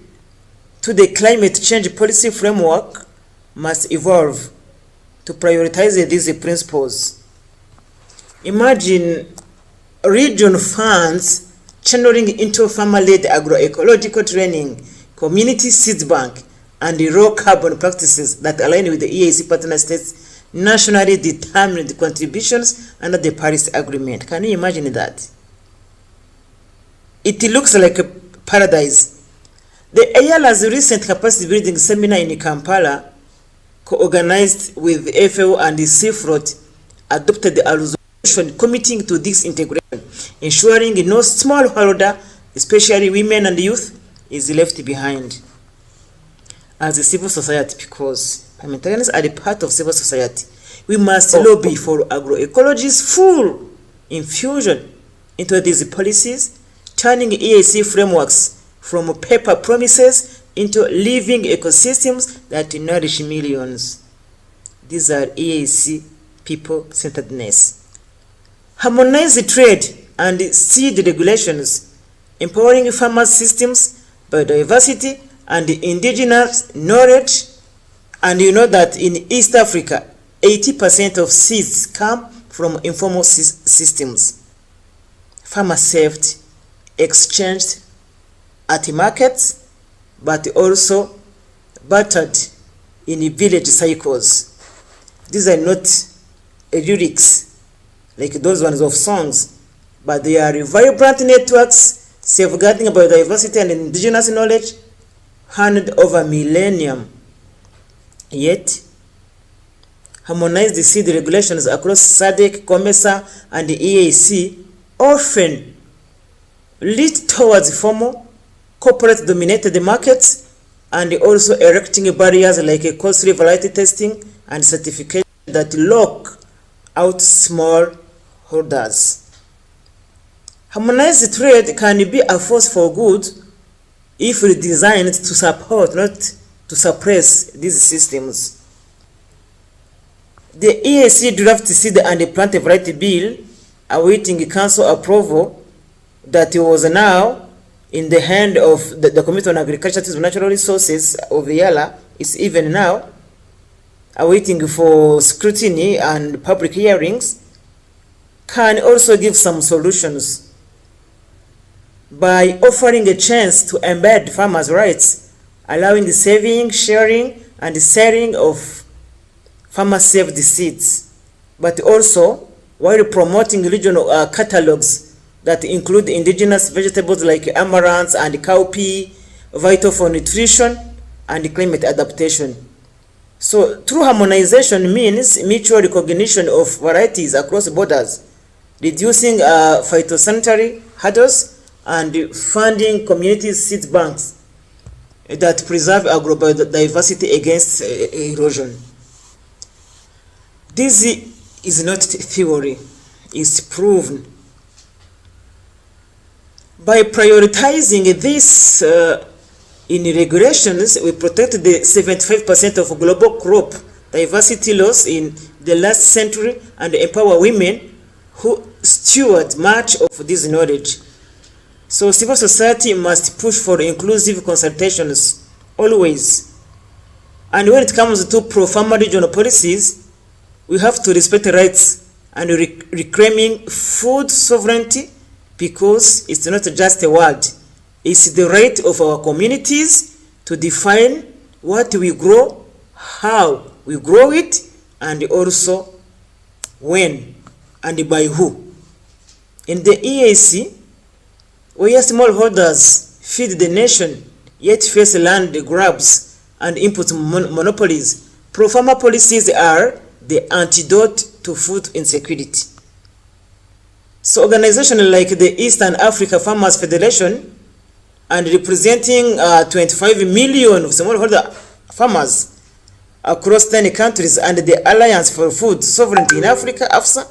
to the Climate Change Policy Framework must evolve to prioritize these principles. Imagine region funds channeling into farmer-led agroecological training, community seed bank, and low carbon practices that align with the EAC partner states' nationally determined contributions under the Paris Agreement. Can you imagine that? It looks like a paradise. The AYALA's recent capacity building seminar in Kampala, co-organized with FAO and CIFROT, adopted a resolution committing to this integration, ensuring no smallholder, especially women and youth, is left behind. As a civil society, because parliamentarians are a part of civil society, we must lobby for agroecology's full infusion into these policies, turning EAC frameworks from paper promises into living ecosystems that nourish millions. These are EAC people-centeredness. Harmonize trade and seed regulations, empowering farmers' systems, biodiversity, and indigenous knowledge. And you know that in East Africa, 80% of seeds come from informal systems. Farmers saved, exchanged at markets, but also bartered in village cycles. These are not lyrics like those ones of songs, but they are vibrant networks safeguarding biodiversity and indigenous knowledge handed over millennium. Yet, harmonized seed regulations across SADC, COMESA, and the EAC often lead towards formal, corporate-dominated markets, and also erecting barriers like costly variety testing and certification that lock out small holders. Harmonized trade can be a force for good if designed to support, not to suppress these systems. The EAC draft seed and plant variety bill awaiting council approval that was now in the hand of the Committee on Agriculture and Natural Resources of Yala is even now awaiting for scrutiny and public hearings, can also give some solutions by offering a chance to embed farmers' rights, allowing the saving, sharing, and selling of farmer-saved seeds, but also while promoting regional catalogs that include indigenous vegetables like amaranth and cowpea, vital for nutrition and climate adaptation. So true harmonization means mutual recognition of varieties across borders, reducing phytosanitary hurdles, and funding community seed banks that preserve agrobiodiversity against erosion. This is not theory, it's proven. By prioritizing this in regulations, we protect the 75% of global crop diversity loss in the last century and empower women who steward much of this knowledge. So civil society must push for inclusive consultations always. And when it comes to pro-farmer regional policies, we have to respect rights and reclaiming food sovereignty, because it's not just a word. It's the right of our communities to define what we grow, how we grow it, and also when and by who. In the EAC, where smallholders feed the nation, yet face land grabs and input monopolies, pro-farmer policies are the antidote to food insecurity. So organizations like the Eastern Africa Farmers Federation, and representing 25 million smallholder farmers across 10 countries, and the Alliance for Food Sovereignty in Africa, AFSA,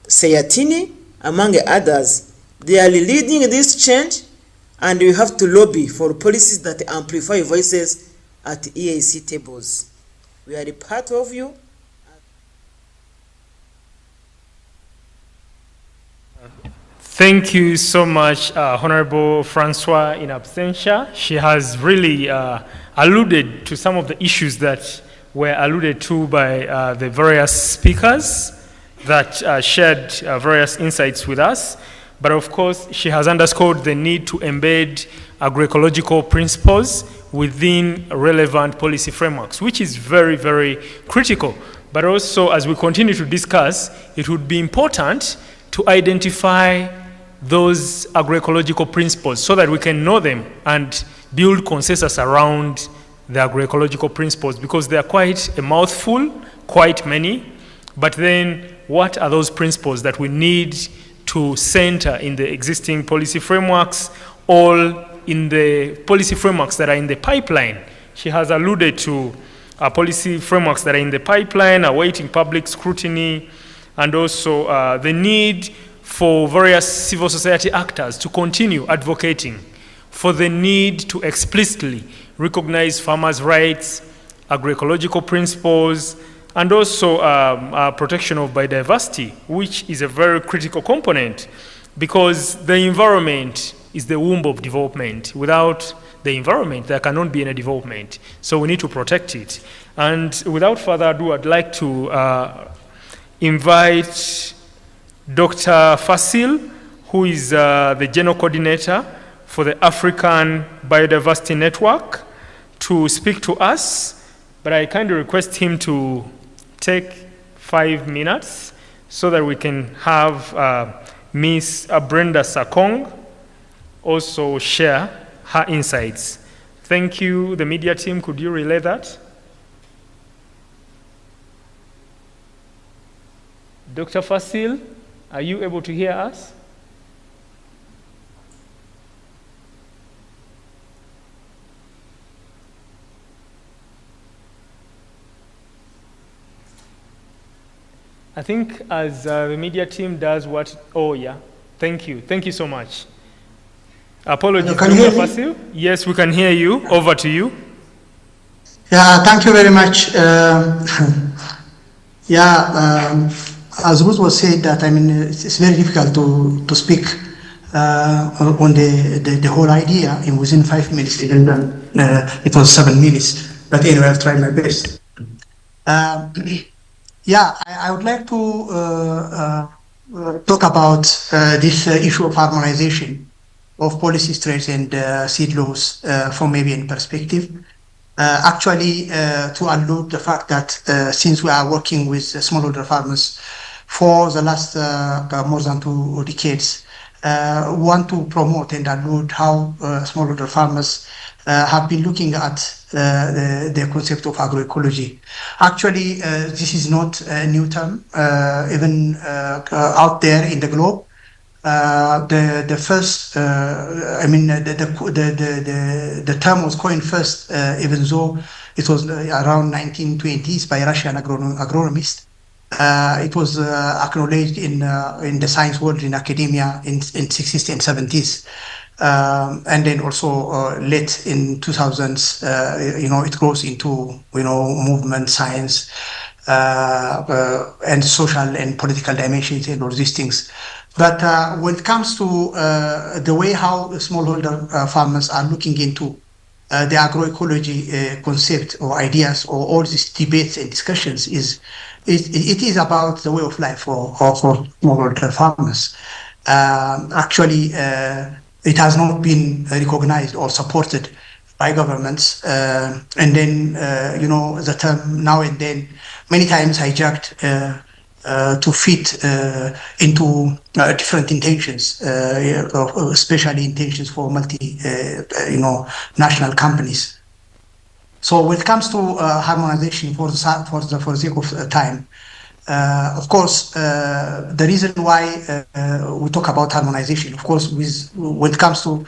CAADP, among others, they are leading this change, and we have to lobby for policies that amplify voices at EAC tables. We are a part of you. Thank you so much, Honorable Francois in absentia. She has really alluded to some of the issues that were alluded to by the various speakers that shared various insights with us. But of course, she has underscored the need to embed agroecological principles within relevant policy frameworks, which is very, very critical. But also, as we continue to discuss, it would be important to identify those agroecological principles so that we can know them and build consensus around the agroecological principles, because they are quite a mouthful, quite many. But then what are those principles that we need to center in the existing policy frameworks, or in the policy frameworks that are in the pipeline? She has alluded to policy frameworks that are in the pipeline, awaiting public scrutiny, and also the need for various civil society actors to continue advocating for the need to explicitly recognize farmers' rights, agroecological principles, and also protection of biodiversity, which is a very critical component, because the environment is the womb of development. Without the environment, there cannot be any development. So we need to protect it. And without further ado, I'd like to invite Dr. Fasil, who is the General Coordinator for the African Biodiversity Network, to speak to us. But I kindly request him to take 5 minutes so that we can have Ms. Brenda Sakong also share her insights. Thank you. The media team, could you relay that? Dr. Fasil, are you able to hear us? I think as the media team does what, oh yeah, thank you so much. Apologies, Dr. Fasil. Yes, we can hear you. Over to you. Yeah, thank you very much. As Ruth was said, that I mean it's very difficult to speak on the whole idea, and within 5 minutes, it was 7 minutes. But anyway, I'll try my best. Yeah, I would like to talk about this issue of harmonization of policy traits and seed laws from maybe in perspective. Actually, to allude the fact that since we are working with smallholder farmers for the last more than 2 decades, want to promote and allude how smallholder farmers have been looking at the concept of agroecology. Actually, this is not a new term, even out there in the globe. The first, I mean, the term was coined first, even though it was around 1920s by Russian agronomist. It was acknowledged in the science world, in academia, in 60s and 70s. And then also late in 2000s, it grows into, movement, science, and social and political dimensions and all these things. But when it comes to the way how smallholder farmers are looking into the agroecology concept or ideas or all these debates and discussions, it is about the way of life for smallholder farmers. Actually, it has not been recognized or supported by governments, and then the term now and then many times hijacked to fit into different intentions, especially intentions for national companies. So when it comes to harmonization, for the sake of time, of course, the reason why we talk about harmonization, of course, when it comes to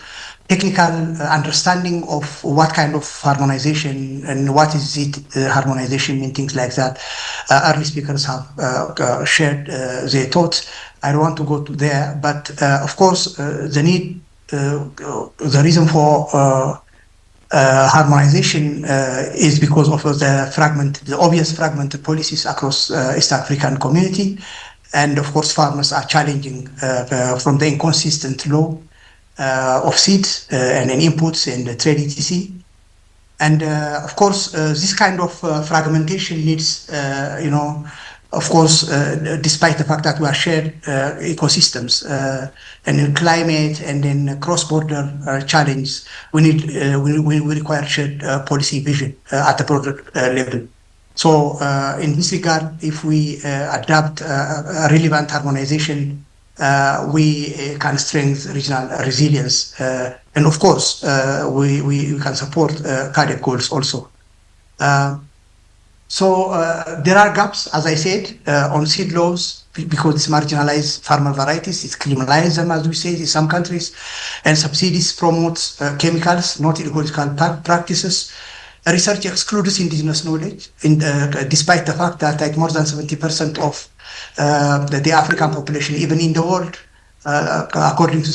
technical understanding of what kind of harmonization and what is it harmonization and things like that, early speakers have shared their thoughts. I don't want to go to there, but of course, the reason for harmonization is because of the obvious fragmented policies across East African community, and of course farmers are challenging from the inconsistent law of seeds and inputs and trade etc. And of course this kind of fragmentation needs, of course, despite the fact that we are shared ecosystems and in climate and in cross-border challenge, we require shared policy vision at the broader level. So in this regard, if we adopt a relevant harmonization, we can strengthen regional resilience, and of course we can support CAADP goals also. So there are gaps, as I said, on seed laws, because it's marginalized farmer varieties, it's criminalized them, as we say, in some countries, and subsidies promotes chemicals, not ecological practices. Research excludes indigenous knowledge, despite the fact that like more than 70% of the African population, even in the world, according to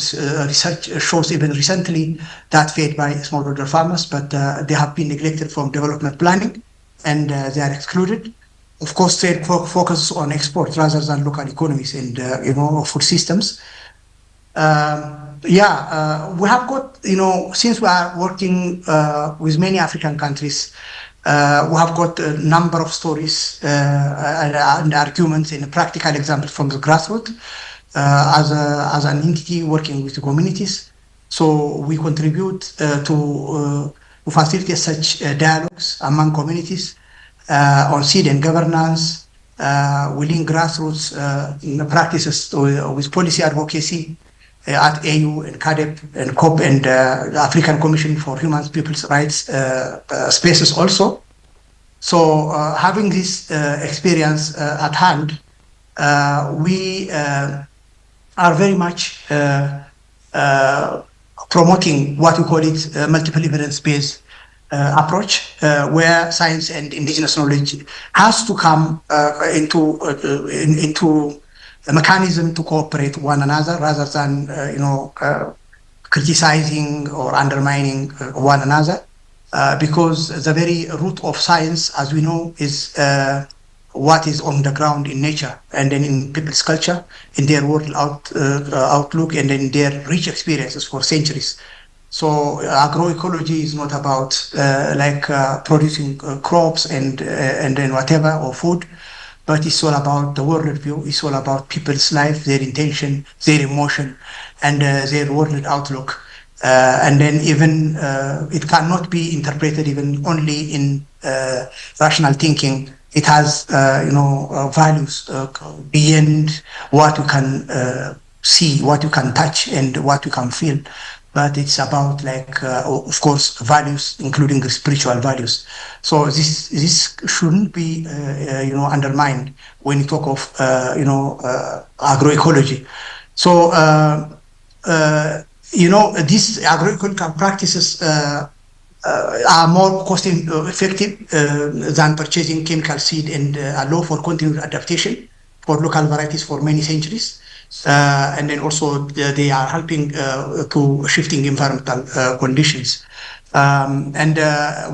research shows even recently, that fed by smallholder farmers, but they have been neglected from development planning, and they are excluded. Of course, trade focuses on export rather than local economies and food systems. We have got, since we are working with many African countries, we have got a number of stories and arguments and practical examples from the grassroots as an entity working with the communities. So we contribute to facilitate such dialogues among communities on seed and governance. We link grassroots practices with policy advocacy at AU and CAADP and COP and the African Commission for Human People's Rights spaces also. So having this experience at hand, we are very much promoting what we call it multiple evidence-based approach, where science and indigenous knowledge has to come into a mechanism to cooperate with one another rather than criticizing or undermining one another, because the very root of science, as we know, is what is on the ground in nature, and then in people's culture, in their world outlook, and in their rich experiences for centuries. So agroecology is not about producing crops and then whatever, or food, but it's all about the world view. It's all about people's life, their intention, their emotion, and their world outlook. And then even it cannot be interpreted even only in rational thinking. It has values beyond what you can see, what you can touch, and what you can feel. But it's about of course, values, including spiritual values. So this shouldn't be undermined when you talk of agroecology. So these agroecological practices are more cost effective than purchasing chemical seed, and allow for continued adaptation for local varieties for many centuries. And then also they are helping to shifting environmental conditions. And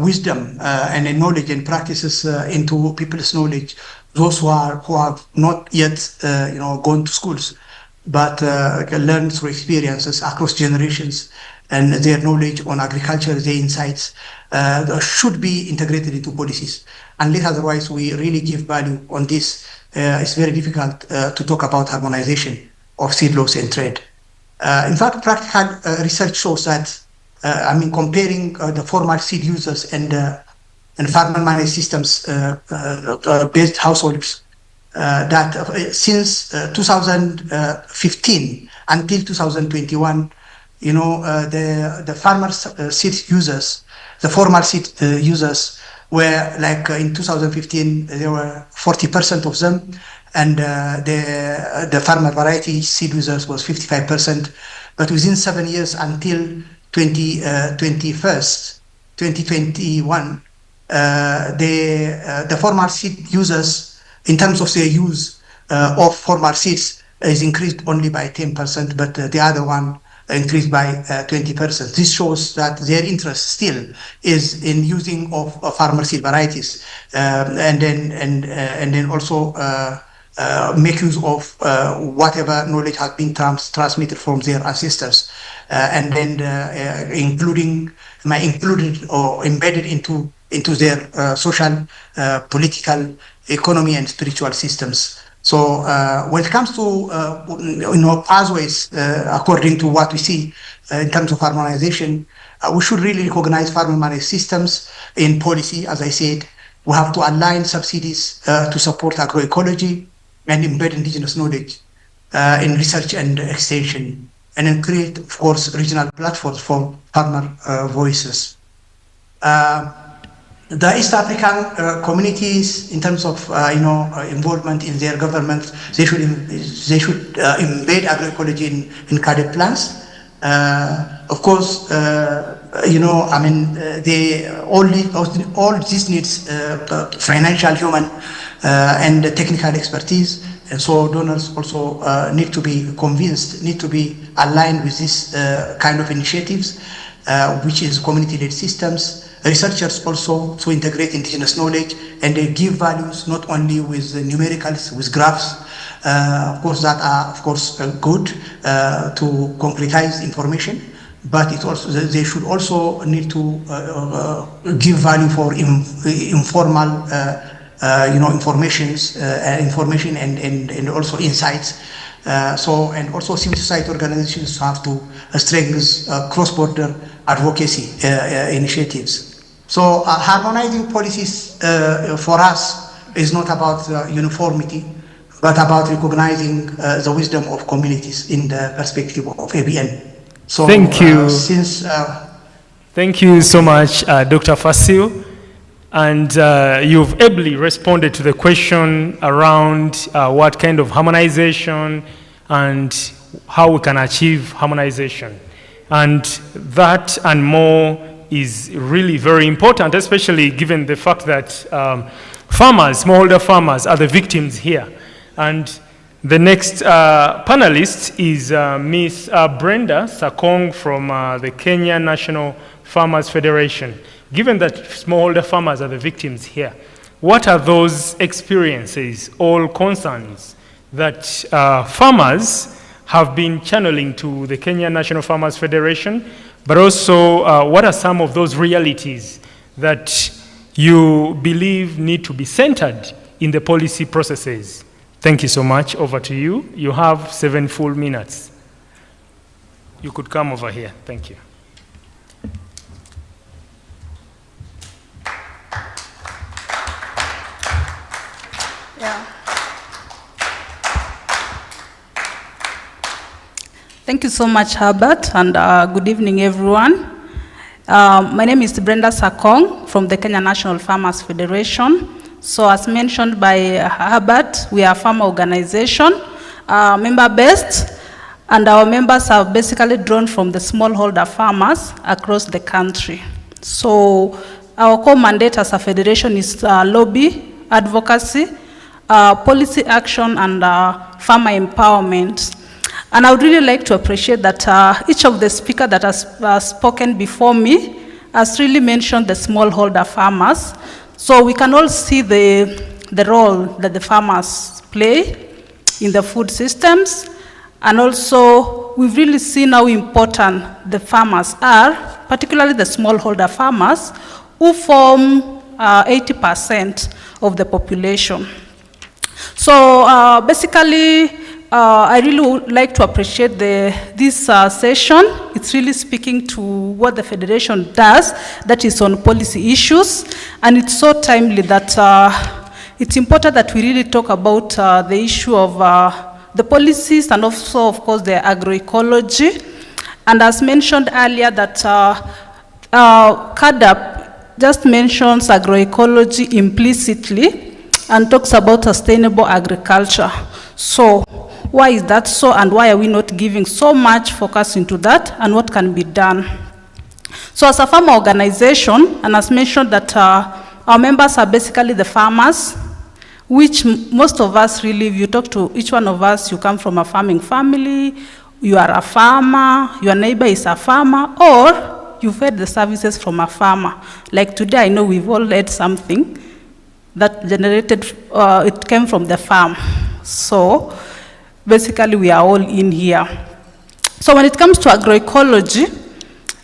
wisdom and knowledge and practices into people's knowledge, those who have not yet gone to schools, but learn through experiences across generations, and their knowledge on agriculture, their insights, should be integrated into policies. Unless otherwise we really give value on this, it's very difficult to talk about harmonization of seed laws and trade. In fact, practical research shows that, comparing the formal seed users and farmer managed systems based households, that since 2015 until 2021, the farmer seed users, the formal seed users, were in 2015 there were 40% of them, and the farmer variety seed users was 55%. But within 7 years until 2021, the formal seed users, in terms of their use of formal seeds, is increased only by 10%, but the other one increased by 20%. This shows that their interest still is in using of farmer seed varieties, and then also make use of whatever knowledge has been transmitted from their ancestors, and then included or embedded into their social, political, economy, and spiritual systems. So when it comes to pathways, according to what we see in terms of harmonization, we should really recognize farmer managed systems in policy. As I said, we have to align subsidies to support agroecology and embed indigenous knowledge in research and extension, and then create, of course, regional platforms for farmer voices. The East African communities, in terms of involvement in their government, they should embed agroecology in CAADP plans. Of course, all this needs financial, human, and technical expertise. And so donors also need to be convinced, need to be aligned with this kind of initiatives, which is community-led systems. Researchers also to integrate indigenous knowledge, and they give values not only with numericals, with graphs, of course, that are good to concretize information, but they should also need to give value for informal information and also insights. And also civil society organizations have to strengthen cross-border advocacy initiatives. So harmonizing policies for us is not about uniformity, but about recognizing the wisdom of communities in the perspective of ABN. So thank you. Thank you so much, Dr. Fasil. And you've ably responded to the question around what kind of harmonization and how we can achieve harmonization. And that and more is really very important, especially given the fact that smallholder farmers are the victims here. And the next panelist is Ms. Brenda Sakong from the Kenya National Farmers Federation. Given that smallholder farmers are the victims here, what are those experiences or concerns that farmers have been channeling to the Kenya National Farmers Federation, but also what are some of those realities that you believe need to be centered in the policy processes? Thank you so much. Over to you. You have 7 full minutes. You could come over here. Thank you. Yeah. Thank you so much, Herbert, and good evening, everyone. My name is Brenda Sakong from the Kenya National Farmers Federation. So as mentioned by Herbert, we are a farmer organization, member-based, and our members are basically drawn from the smallholder farmers across the country. So our core mandate as a federation is lobby, advocacy, policy action, and farmer empowerment. And I would really like to appreciate that each of the speakers that has spoken before me has really mentioned the smallholder farmers. So we can all see the role that the farmers play in the food systems. And also, we've really seen how important the farmers are, particularly the smallholder farmers, who form 80% of the population. So basically, I really would like to appreciate this session. It's really speaking to what the Federation does, that is on policy issues, and it's so timely that it's important that we really talk about the issue of the policies and also, of course, the agroecology. And as mentioned earlier, that CAADP just mentions agroecology implicitly and talks about sustainable agriculture. So why is that so, and why are we not giving so much focus into that, and what can be done? So as a farmer organization, and as mentioned that our members are basically the farmers, which most of us really, if you talk to each one of us, you come from a farming family, you are a farmer, your neighbor is a farmer, or you've had the services from a farmer. Like today, I know we've all had something that generated, it came from the farm. So basically, we are all in here. So when it comes to agroecology,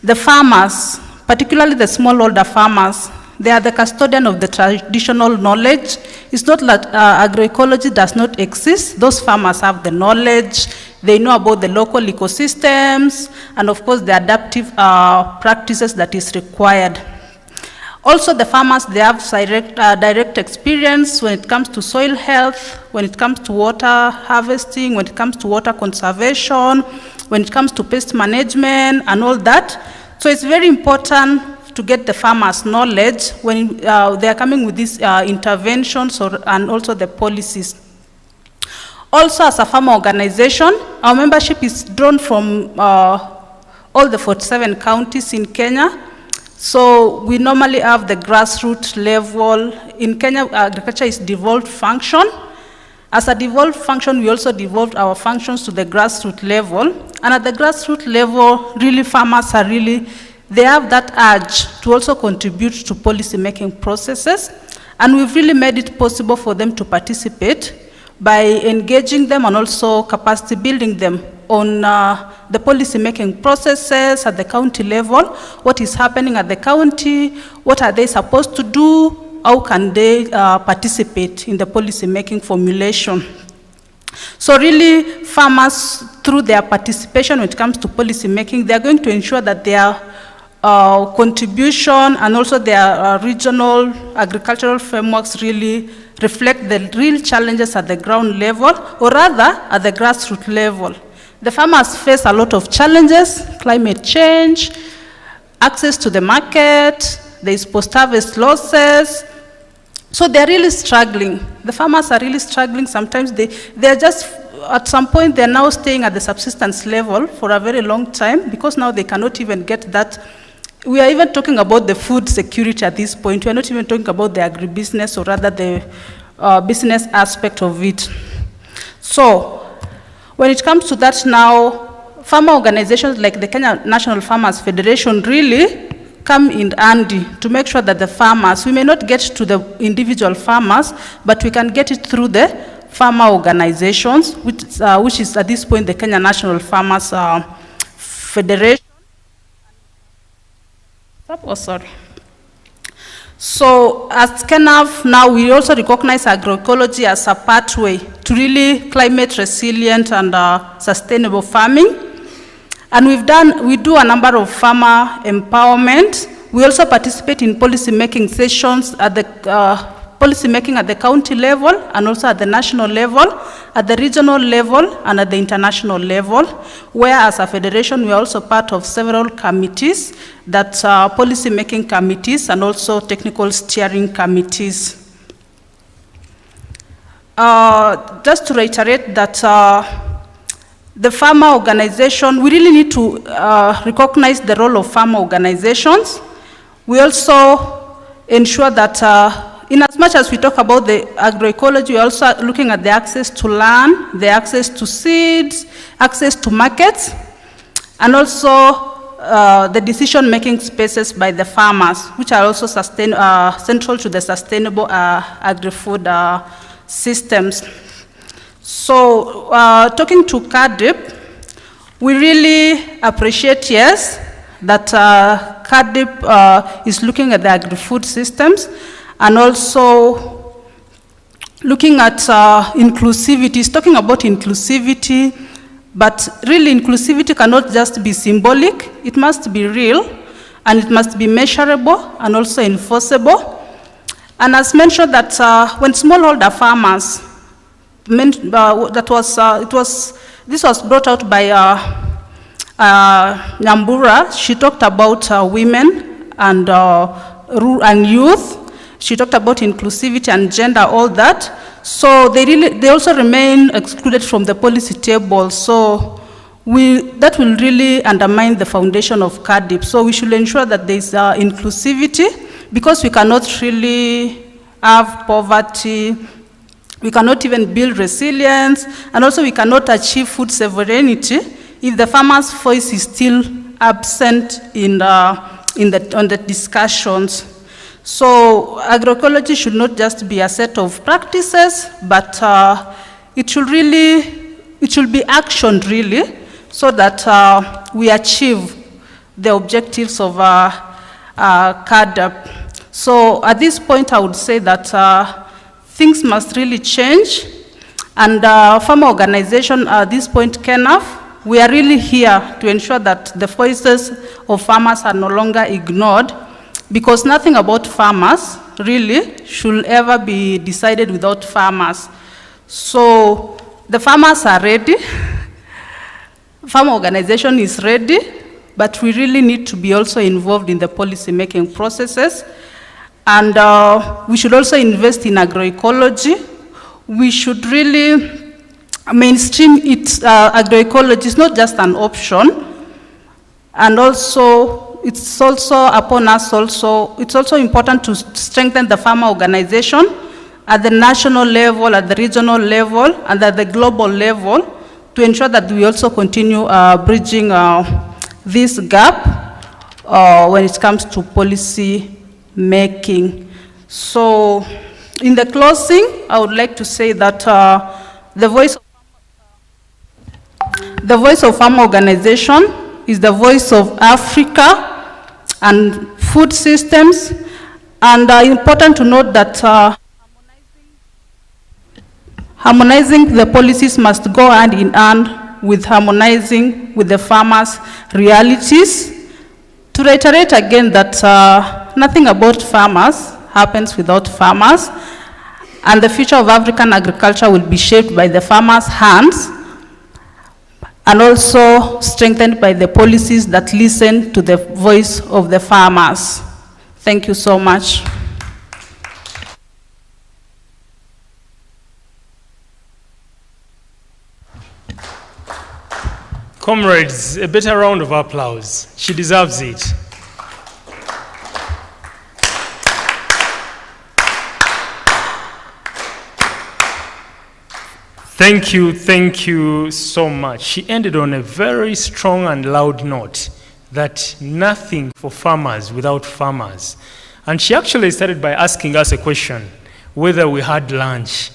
the farmers, particularly the smallholder farmers, they are the custodian of the traditional knowledge. It's not that agroecology does not exist. Those farmers have the knowledge. They know about the local ecosystems, and of course, the adaptive practices that is required. Also, the farmers, they have direct experience when it comes to soil health, when it comes to water harvesting, when it comes to water conservation, when it comes to pest management, and all that. So it's very important to get the farmers' knowledge when they are coming with these interventions and also the policies. Also, as a farmer organization, our membership is drawn from all the 47 counties in Kenya. So we normally have the grassroots level. In Kenya, agriculture is devolved function. As a devolved function, we also devolved our functions to the grassroots level. And at the grassroots level, really farmers are really, they have that urge to also contribute to policy-making processes. And we've really made it possible for them to participate by engaging them and also capacity building them on the policy-making processes at the county level, what is happening at the county, what are they supposed to do, how can they participate in the policy-making formulation. So really, farmers, through their participation when it comes to policy-making, they are going to ensure that their contribution and also their regional agricultural frameworks really reflect the real challenges at the ground level, or rather at the grassroots level. The farmers face a lot of challenges: climate change, access to the market, there is post-harvest losses. So they're really struggling. The farmers are really struggling. Sometimes they're just, at some point, they're now staying at the subsistence level for a very long time because now they cannot even get that. We are even talking about the food security at this point. We are not even talking about the agribusiness, or rather the business aspect of it. So when it comes to that now, farmer organizations like the Kenya National Farmers Federation really come in handy to make sure that the farmers, we may not get to the individual farmers, but we can get it through the farmer organizations, which is at this point the Kenya National Farmers Federation. Oh, sorry. So as KENAF now, we also recognize agroecology as a pathway to really climate resilient and sustainable farming. And we do a number of farmer empowerment. We also participate in policy making sessions at the policy making at the county level and also at the national level, at the regional level and at the international level, where as a federation we are also part of several committees, that policy making committees and also technical steering committees. Just to reiterate that the farmer organization, we really need to recognize the role of farmer organizations. We also ensure that in as much as we talk about the agroecology, we're also looking at the access to land, the access to seeds, access to markets, and also the decision-making spaces by the farmers, which are also central to the sustainable agri-food systems. So talking to CAADP, we really appreciate, yes, that CAADP is looking at the agri-food systems and also looking at inclusivity. It's talking about inclusivity, but really inclusivity cannot just be symbolic. It must be real, and it must be measurable and also enforceable. And as mentioned that when smallholder farmers, this was brought out by Nyambura. She talked about women and youth. She talked about inclusivity and gender, all that. So they also remain excluded from the policy table. So that will really undermine the foundation of CAADP. So we should ensure that there is inclusivity, because we cannot really have poverty. We cannot even build resilience, and also we cannot achieve food sovereignty if the farmer's voice is still absent on the discussions. So agroecology should not just be a set of practices, but it should be actioned really, so that we achieve the objectives of CAADP. So at this point, I would say that things must really change, and farmer organization at this point, KENAF, we are really here to ensure that the voices of farmers are no longer ignored, because nothing about farmers really should ever be decided without farmers. So the farmers are ready, farmer organization is ready, but we really need to be also involved in the policy making processes. And we should also invest in agroecology. We should really mainstream it. Agroecology is not just an option, and also it's also upon us also, it's also important to strengthen the farmer organization at the national level, at the regional level, and at the global level, to ensure that we also continue bridging this gap when it comes to policy making. So in the closing, I would like to say that the voice of farmer organization is the voice of Africa and food systems, and important to note that harmonizing the policies must go hand in hand with harmonizing with the farmers' realities. To reiterate again that nothing about farmers happens without farmers, and the future of African agriculture will be shaped by the farmers' hands, and also strengthened by the policies that listen to the voice of the farmers. Thank you so much. Comrades, a better round of applause. She deserves it. Thank you so much. She ended on a very strong and loud note. that nothing for farmers without farmers. And she actually started by asking us a question, whether we had lunch.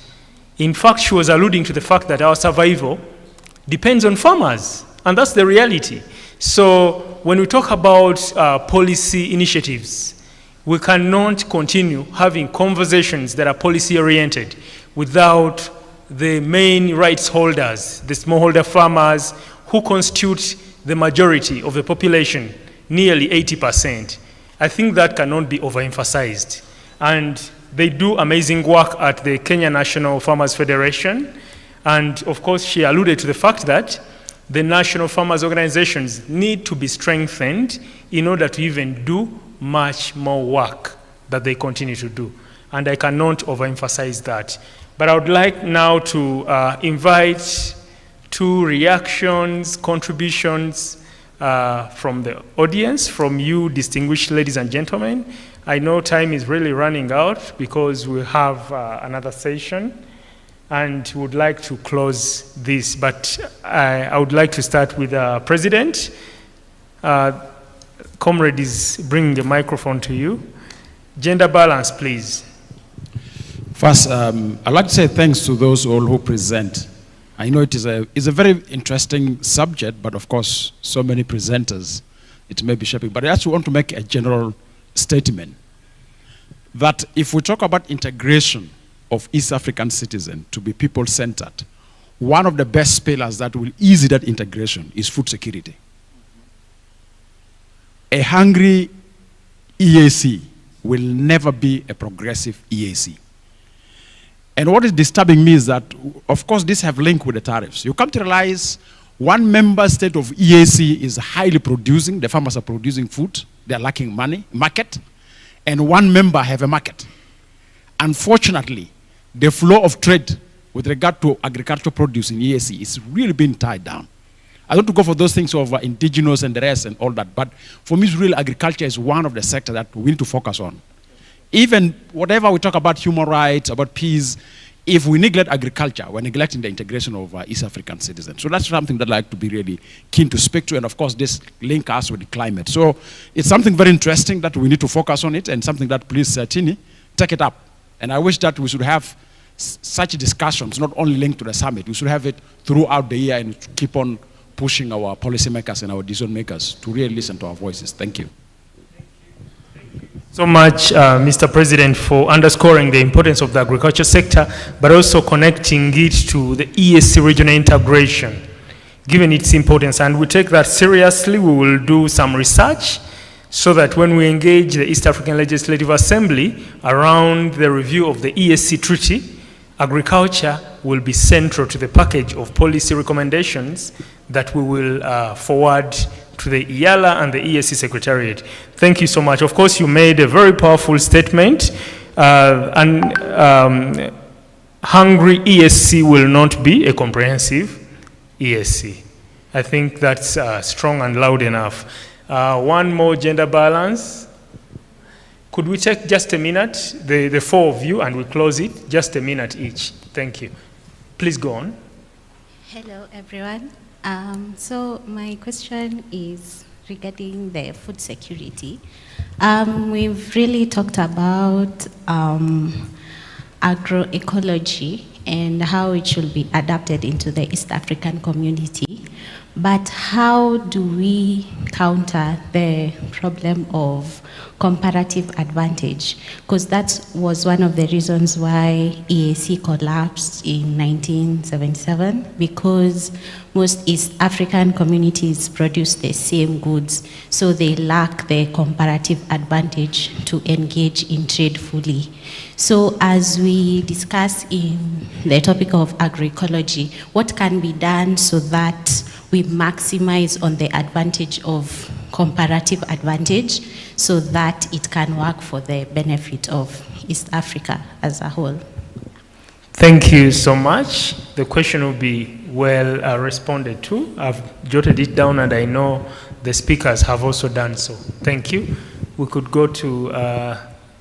In fact, she was alluding to the fact that our survival depends on farmers, and that's the reality. So when we talk about policy initiatives, we cannot continue having conversations that are policy-oriented without the main rights holders, the smallholder farmers, who constitute the majority of the population, nearly 80%. I think that cannot be overemphasized. And they do amazing work at the Kenya National Farmers Federation. And of course, she alluded to the fact that the national farmers organizations need to be strengthened in order to even do much more work that they continue to do. And I cannot overemphasize that. But I would like now to invite 2 reactions, contributions from the audience, from you, distinguished ladies and gentlemen. I know time is really running out because we have another session and would like to close this, but I would like to start with the President. Comrade is bringing the microphone to you. Gender balance, please. First, I'd like to say thanks to those all who present. I know it's a very interesting subject, but of course, so many presenters, it may be shaping. But I actually want to make a general statement that if we talk about integration of East African citizens to be people-centered, one of the best pillars that will ease that integration is food security. A hungry EAC will never be a progressive EAC. And what is disturbing me is that, of course, this have linked with the tariffs. You come to realize one member state of EAC is highly producing, the farmers are producing food, they're lacking market, and one member have a market. Unfortunately, the flow of trade with regard to agricultural produce in EAC is really being tied down. I don't want to go for those things of indigenous and the rest and all that, but for me, really, agriculture is one of the sectors that we need to focus on. Even whatever we talk about human rights, about peace, if we neglect agriculture, we're neglecting the integration of East African citizens. So that's something that I'd like to be really keen to speak to, and of course, this link us with the climate. So it's something very interesting that we need to focus on it, and something that please, Tini, take it up. And I wish that we should have such discussions, not only linked to the summit, we should have it throughout the year and keep on pushing our policymakers and our decision makers to really listen to our voices. Thank you. So much, Mr. President, for underscoring the importance of the agriculture sector, but also connecting it to the EAC regional integration, given its importance. And we take that seriously. We will do some research so that when we engage the East African Legislative Assembly around the review of the EAC Treaty, agriculture will be central to the package of policy recommendations that we will forward to the IALA and the EAC Secretariat. Thank you so much. Of course, you made a very powerful statement, and hungry EAC will not be a comprehensive EAC. I think that's strong and loud enough. One more, gender balance. Could we take just a minute, the 4 of you, and we close it, just a minute each. Thank you. Please go on. Hello, everyone. So my question is regarding the food security. We've really talked about agroecology and how it should be adapted into the East African community. But how do we counter the problem of comparative advantage? Because that was one of the reasons why EAC collapsed in 1977, because most East African communities produce the same goods, so they lack the comparative advantage to engage in trade fully. So as we discuss in the topic of agroecology, what can be done so that we maximize on the advantage of comparative advantage so that it can work for the benefit of East Africa as a whole? Thank you so much. The question will be well responded to. I've jotted it down, and I know the speakers have also done so. Thank you. We could go to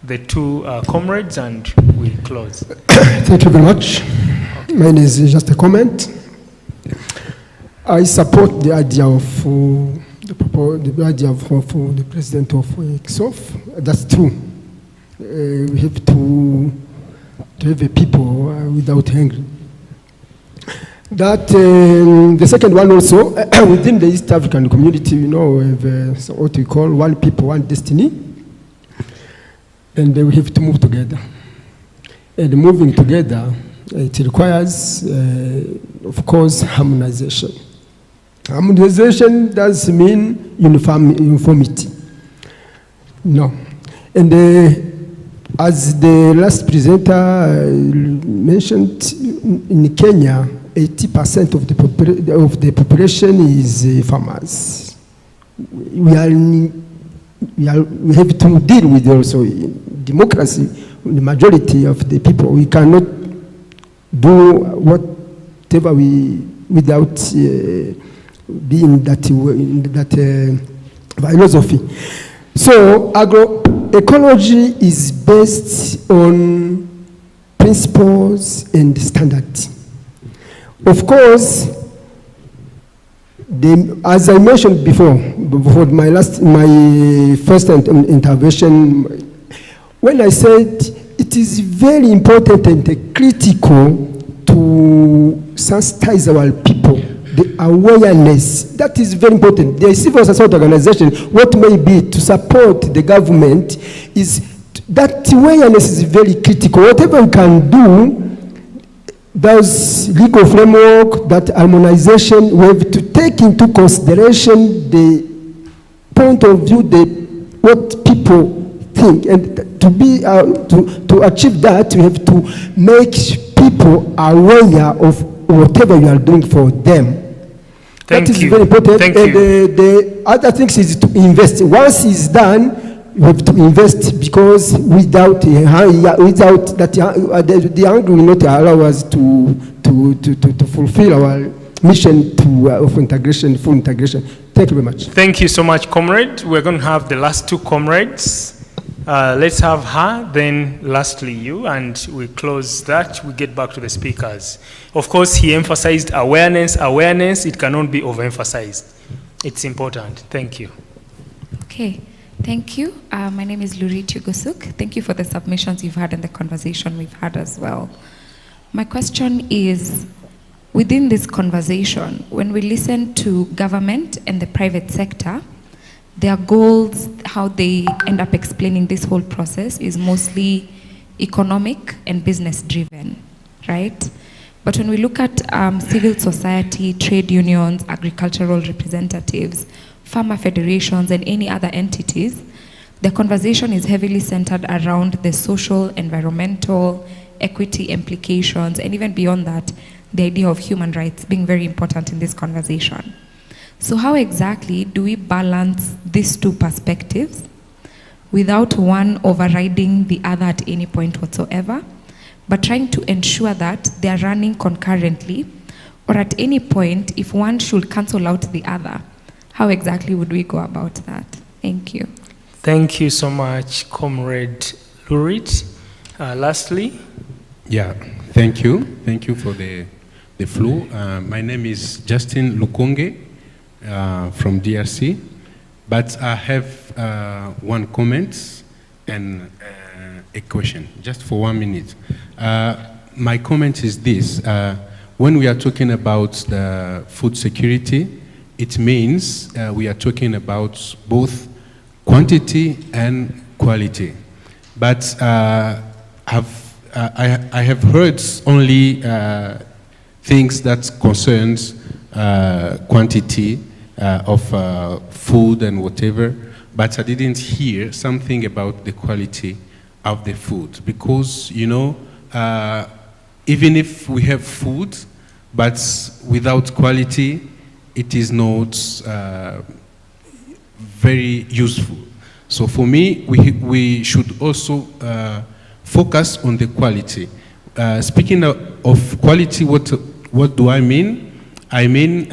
the 2 comrades and we close. Thank you very much. Okay. Mine is just a comment. I support the idea of the idea of the president of EXOF. That's true. We have to have a people without hungry. That the second one also within the East African community, we have what we call one people, one destiny, and we have to move together. And moving together, it requires, of course, harmonization. Harmonization does mean uniformity. No, and as the last presenter mentioned, in Kenya, 80% of the population is farmers. We have to deal with also democracy. The majority of the people, we cannot do whatever without being that philosophy. So agroecology is based on principles and standards. Of course, as I mentioned before my first intervention, when I said it is very important and critical to sensitize our people, the awareness, that is very important. The civil society organization, what may be to support the government, is that awareness is very critical. Whatever we can do, those legal framework, that harmonization, we have to take into consideration the point of view, what people think, and to achieve that, we have to make people aware of whatever you are doing for them. That is very important. Thank and you. The other thing is to invest. Once it's done, you have to invest, because without that, the hungry will not allow us to fulfill our mission of integration, full integration. Thank you very much. Thank you so much, comrade. We're going to have the last two comrades. Let's have her, then lastly you, and we close that. We get back to the speakers. Of course, he emphasized awareness. Awareness, it cannot be overemphasized. It's important. Thank you. Okay. Thank you. My name is Lurit Yugosuk. Thank you for the submissions you've had and the conversation we've had as well. My question is, within this conversation, when we listen to government and the private sector, their goals, how they end up explaining this whole process is mostly economic and business driven, right? But when we look at civil society, trade unions, agricultural representatives, farmer federations, and any other entities, the conversation is heavily centered around the social, environmental, equity implications, and even beyond that, the idea of human rights being very important in this conversation. So how exactly do we balance these two perspectives without one overriding the other at any point whatsoever, but trying to ensure that they are running concurrently, or at any point, if one should cancel out the other? How exactly would we go about that? Thank you. Thank you so much, Comrade Lurit. Lastly? Yeah, thank you. Thank you for the floor. My name is Justin Lukonge from DRC, but I have one comment and a question, just for 1 minute. My comment is this. When we are talking about the food security, it means we are talking about both quantity and quality. But I have heard only things that concerns quantity of food and whatever, but I didn't hear something about the quality of the food. Because, you know, even if we have food, but without quality, it is not very useful. So for me, we should also focus on the quality. Speaking of quality, what do I mean? I mean,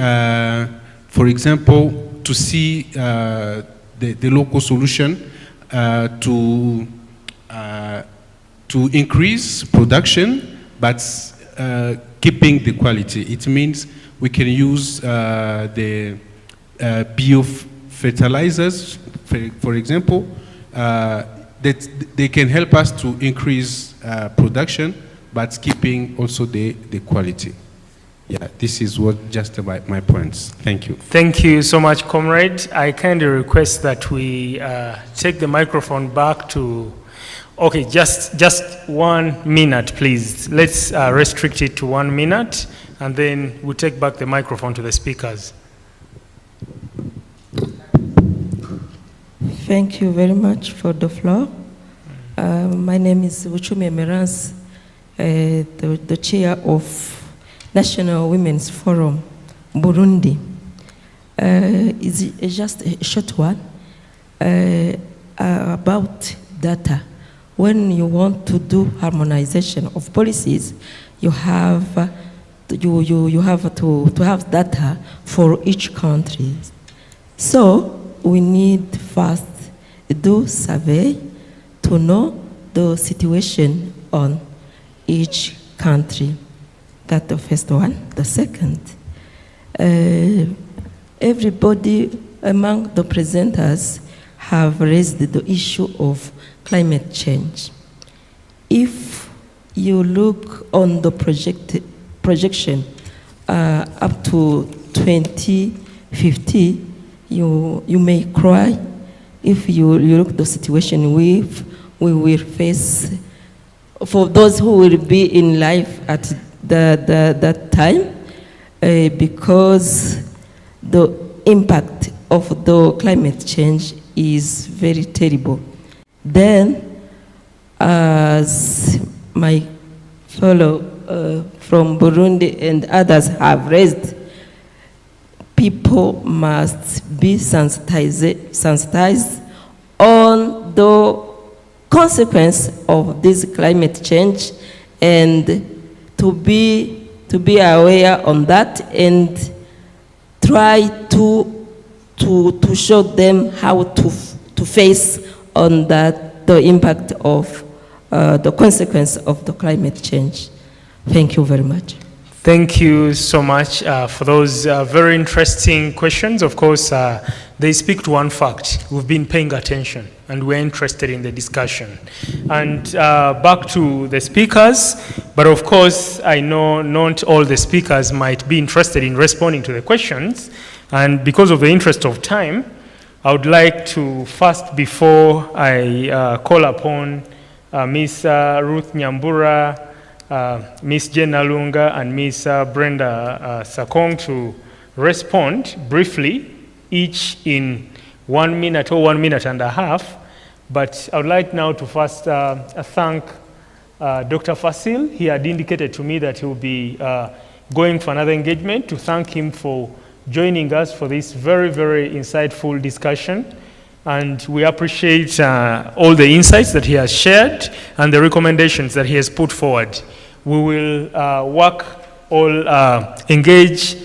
for example, to see the local solution to increase production, but keeping the quality. It means we can use the fertilizers, for example, that they can help us to increase production, but keeping also the quality. Yeah, this is what just about my points. Thank you. Thank you so much, comrade. I kindly request that we take the microphone back to, okay, just 1 minute, please. Let's restrict it to 1 minute, and then we'll take back the microphone to the speakers. Thank you very much for the floor. My name is Uchumi Emerance, the chair of National Women's Forum, Burundi. It's just a short one about data. When you want to do harmonization of policies, you have you have to have data for each country. So we need first do survey to know the situation on each country. That's the first one. The second, everybody among the presenters have raised the issue of climate change. If you look on the projection up to 2050, you may cry if you look at the situation we will face for those who will be in life at that time, because the impact of the climate change is very terrible. Then, as my fellow from Burundi and others have raised, people must be sensitized on the consequence of this climate change, and to be aware on that and try to show them how to face on that the impact of the consequence of the climate change. Thank you very much. Thank you so much for those very interesting questions. Of course, they speak to one fact. We've been paying attention and we're interested in the discussion. And back to the speakers, but of course, I know not all the speakers might be interested in responding to the questions. And because of the interest of time, I would like to first, before I call upon Ms. Ruth Nyambura, Ms. Jenna Lunga, and Ms. Brenda Sakong to respond briefly, each in 1 minute or 1 minute and a half. But I would like now to first thank Dr. Fasil. He had indicated to me that he will be going for another engagement, to thank him for joining us for this very, very insightful discussion. And we appreciate all the insights that he has shared and the recommendations that he has put forward. We will engage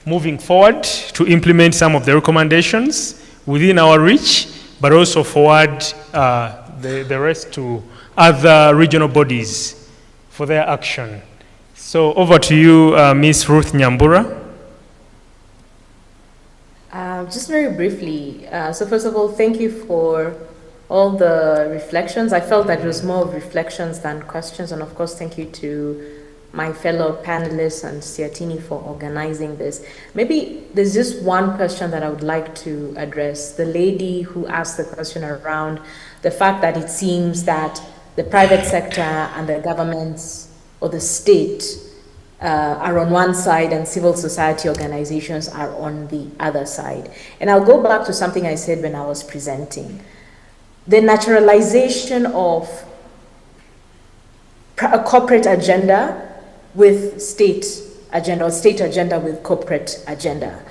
moving forward to implement some of the recommendations within our reach, but also forward the rest to other regional bodies for their action. So over to you, Ms. Ruth Nyambura. Just very briefly, so first of all, thank you for all the reflections. I felt that it was more of reflections than questions, and of course, thank you to my fellow panelists and CAADP for organizing this. Maybe there's just one question that I would like to address. The lady who asked the question around the fact that it seems that the private sector and the governments or the state are on one side and civil society organizations are on the other side. And I'll go back to something I said when I was presenting. The naturalization of a corporate agenda with state agenda, or state agenda with corporate agenda.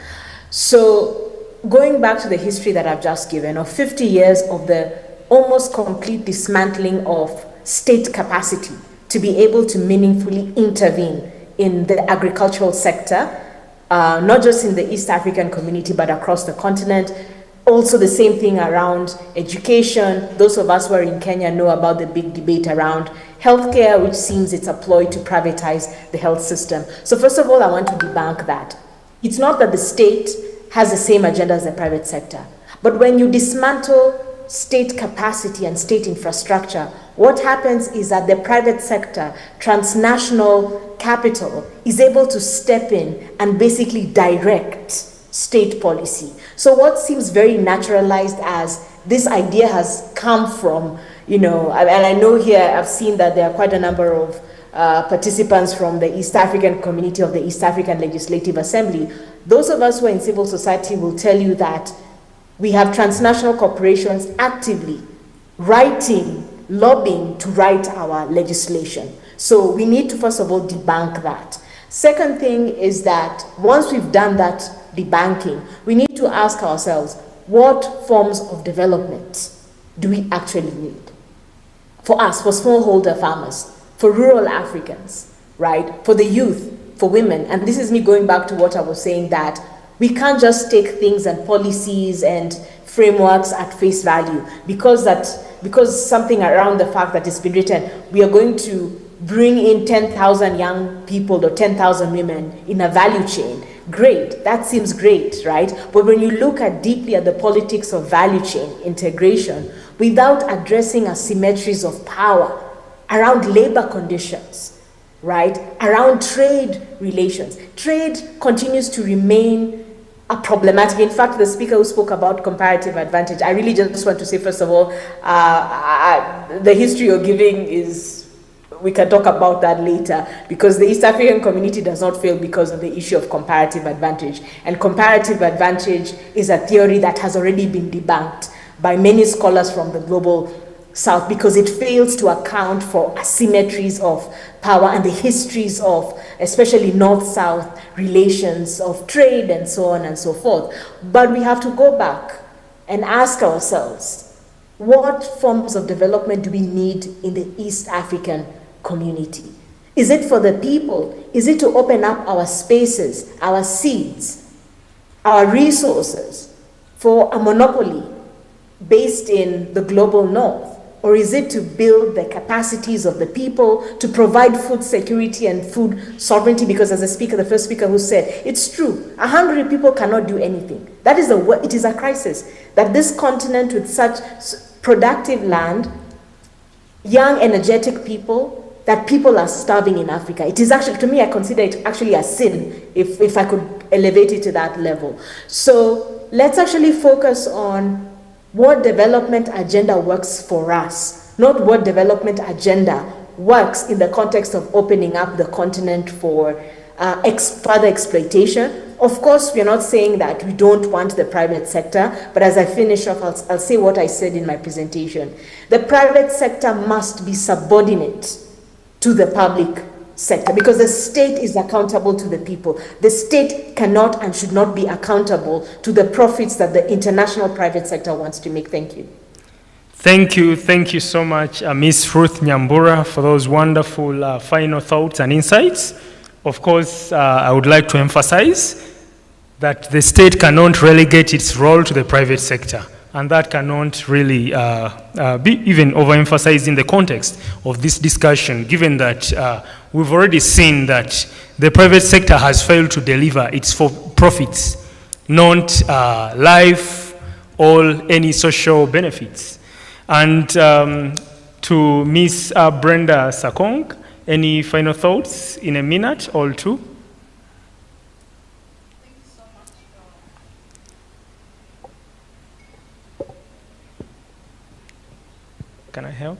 So going back to the history that I've just given of 50 years of the almost complete dismantling of state capacity to be able to meaningfully intervene in the agricultural sector, not just in the East African community, but across the continent. Also the same thing around education. Those of us who are in Kenya know about the big debate around healthcare, which seems it's a ploy to privatize the health system. So first of all, I want to debunk that. It's not that the state has the same agenda as the private sector, But when you dismantle state capacity and state infrastructure, what happens is that the private sector, transnational capital, is able to step in and basically direct state policy. So what seems very naturalized as this idea has come from, and I know here I've seen that there are quite a number of participants from the East African community of the East African Legislative Assembly. Those of us who are in civil society will tell you that we have transnational corporations actively writing, lobbying to write our legislation. So we need to first of all debunk that. Second thing is that once we've done that debunking, we need to ask ourselves, what forms of development do we actually need? For us, for smallholder farmers, for rural Africans, right? For the youth, for women. And this is me going back to what I was saying, that we can't just take things and policies and frameworks at face value because something around the fact that it's been written, we are going to bring in 10,000 young people or 10,000 women in a value chain. Great, that seems great, right? But when you look deeply at the politics of value chain integration, without addressing asymmetries of power around labor conditions, right? Around trade relations. Trade continues to remain a problematic. In fact, the speaker who spoke about comparative advantage, I really just want to say, first of all, the history you're giving is, we can talk about that later, because the East African community does not fail because of the issue of comparative advantage. And comparative advantage is a theory that has already been debunked by many scholars from the global South because it fails to account for asymmetries of power and the histories of, especially North-South relations of trade and so on and so forth. But we have to go back and ask ourselves, what forms of development do we need in the East African community? Is it for the people? Is it to open up our spaces, our seeds, our resources for a monopoly based in the global North? Or is it to build the capacities of the people to provide food security and food sovereignty? Because as the first speaker who said, it's true, 100 people cannot do anything. That is it is a crisis that this continent with such productive land, young, energetic people, that people are starving in Africa. It is actually, to me, I consider it actually a sin if I could elevate it to that level. So let's actually focus on what development agenda works for us, not what development agenda works in the context of opening up the continent for further exploitation. Of course, we're not saying that we don't want the private sector, but as I finish off, I'll say what I said in my presentation. The private sector must be subordinate to the public sector because the state is accountable to the people. The state cannot and should not be accountable to the profits that the international private sector wants to make. Thank you. Thank you so much, Ms. Ruth Nyambura, for those wonderful final thoughts and insights. Of course, I would like to emphasize that the state cannot relegate its role to the private sector. And that cannot really be even overemphasized in the context of this discussion, given that we've already seen that the private sector has failed to deliver its profits, not life or any social benefits. And to Ms. Brenda Sakong, any final thoughts in a minute or two? Can I help?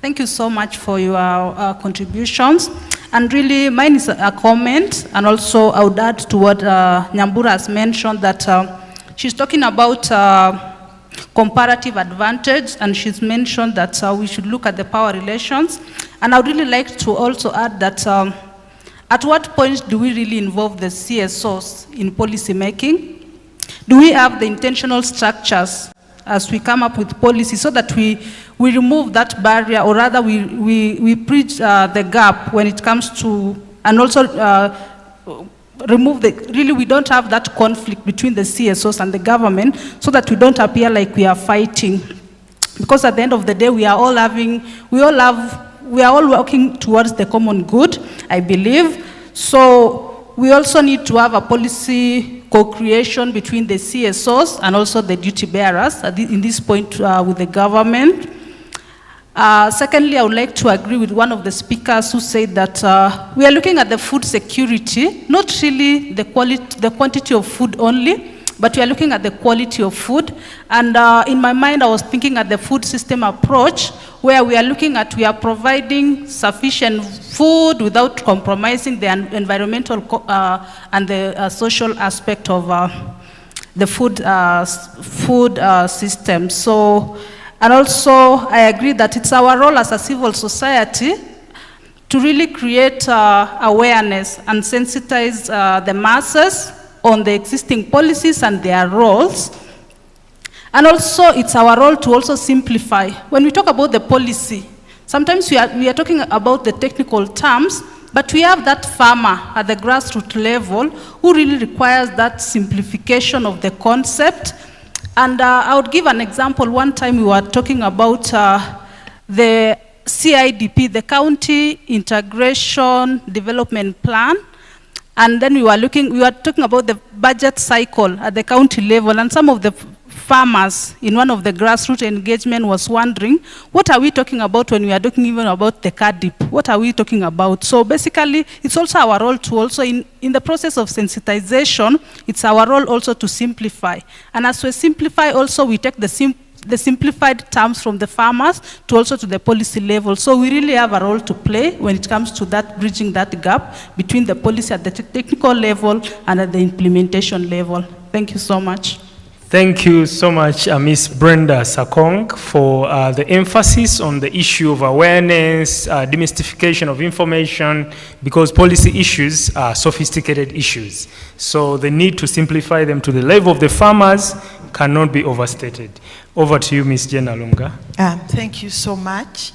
Thank you so much for your contributions. And really, mine is a comment, and also I would add to what Nyambura has mentioned, that she's talking about comparative advantage, and she's mentioned that we should look at the power relations. And I would really like to also add that at what point do we really involve the CSOs in policy making? Do we have the intentional structures as we come up with policy so that we remove that barrier, or rather we bridge the gap when it comes to, and also remove really we don't have that conflict between the CSOs and the government, so that we don't appear like we are fighting. Because at the end of the day, we all have we are all working towards the common good, I believe. So we also need to have a policy co-creation between the CSOs and also the duty bearers in this point with the government. Secondly, I would like to agree with one of the speakers who said that we are looking at the food security, not really the quantity of food only, but we are looking at the quality of food. And in my mind, I was thinking at the food system approach, where we are looking at, we are providing sufficient food without compromising the environmental and the social aspect of the food system. So, and also I agree that it's our role as a civil society to really create awareness and sensitize the masses on the existing policies and their roles. And also, it's our role to also simplify. When we talk about the policy, sometimes we are talking about the technical terms, but we have that farmer at the grassroots level who really requires that simplification of the concept. And I would give an example. One time we were talking about the CAADP, the County Integration Development Plan. And then we were talking about the budget cycle at the county level, and some of the farmers in one of the grassroots engagement was wondering, what are we talking about when we are talking even about the CAADP? What are we talking about? So basically, it's also our role to also, in the process of sensitization, it's our role also to simplify. And as we simplify also, we take the simplified terms from the farmers to also to the policy level. So we really have a role to play when it comes to that, bridging that gap between the policy at the technical level and at the implementation level. Thank you so much. Thank you so much, Ms. Brenda Sakong, for the emphasis on the issue of awareness, demystification of information, because policy issues are sophisticated issues. So the need to simplify them to the level of the farmers cannot be overstated. Over to you, Ms. Jenna Lunga. Thank you so much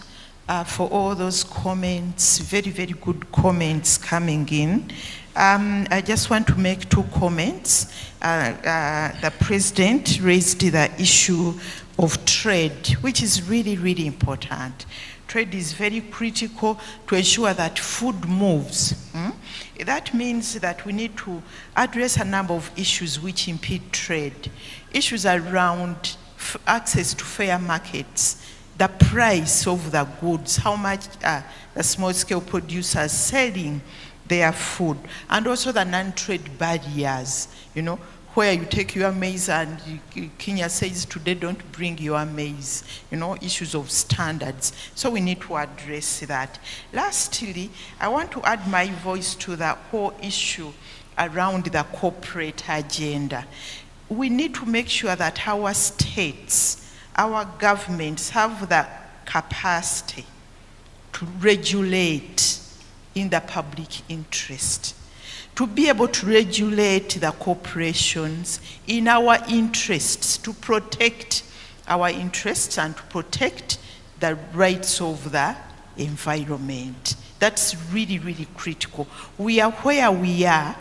for all those comments, very, very good comments coming in. I just want to make two comments. The President raised the issue of trade, which is really, really important. Trade is very critical to ensure that food moves. That means that we need to address a number of issues which impede trade. Issues around access to fair markets, the price of the goods, how much the small-scale producers selling their food, and also the non-trade barriers, you know, where you take your maize and Kenya says today don't bring your maize, you know, issues of standards. So we need to address that. Lastly, I want to add my voice to the whole issue around the corporate agenda. We need to make sure that our states, our governments have the capacity to regulate in the public interest, to be able to regulate the corporations in our interests, to protect our interests and to protect the rights of the environment. That's really, really critical. We are where we are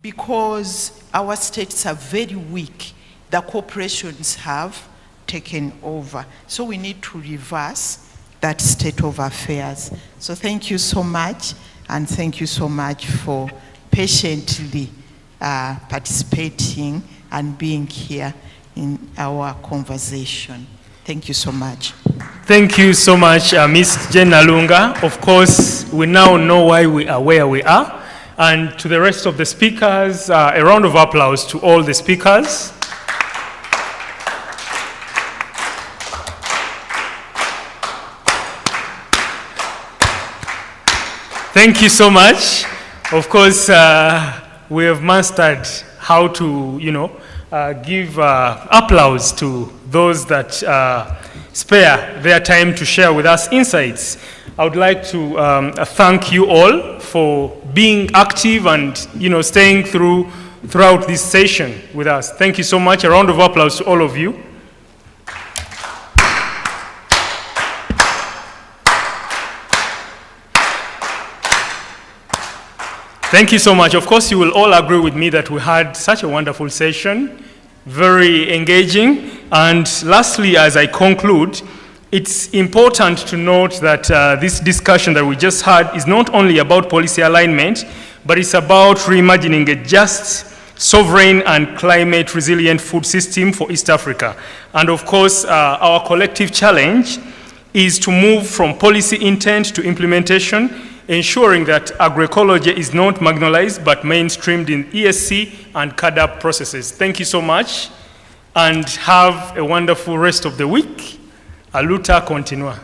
because our states are very weak. The corporations have taken over. So we need to reverse that state of affairs. So thank you so much, and thank you so much for patiently participating and being here in our conversation. Thank you so much. Thank you so much, Ms. Jenna Lunga. Of course, we now know why we are where we are. And to the rest of the speakers, a round of applause to all the speakers. Thank you so much. Of course, we have mastered how to, give applause to those that spare their time to share with us insights. I would like to thank you all for being active and, staying throughout this session with us. Thank you so much. A round of applause to all of you. Thank you so much. Of course, you will all agree with me that we had such a wonderful session, very engaging. And lastly, as I conclude, It's important to note that this discussion that we just had is not only about policy alignment, but it's about reimagining a just, sovereign, and climate resilient food system for East Africa. And of course, our collective challenge is to move from policy intent to implementation, ensuring that agroecology is not marginalized but mainstreamed in EAC and CAADP processes. Thank you so much, and have a wonderful rest of the week. A luta continua.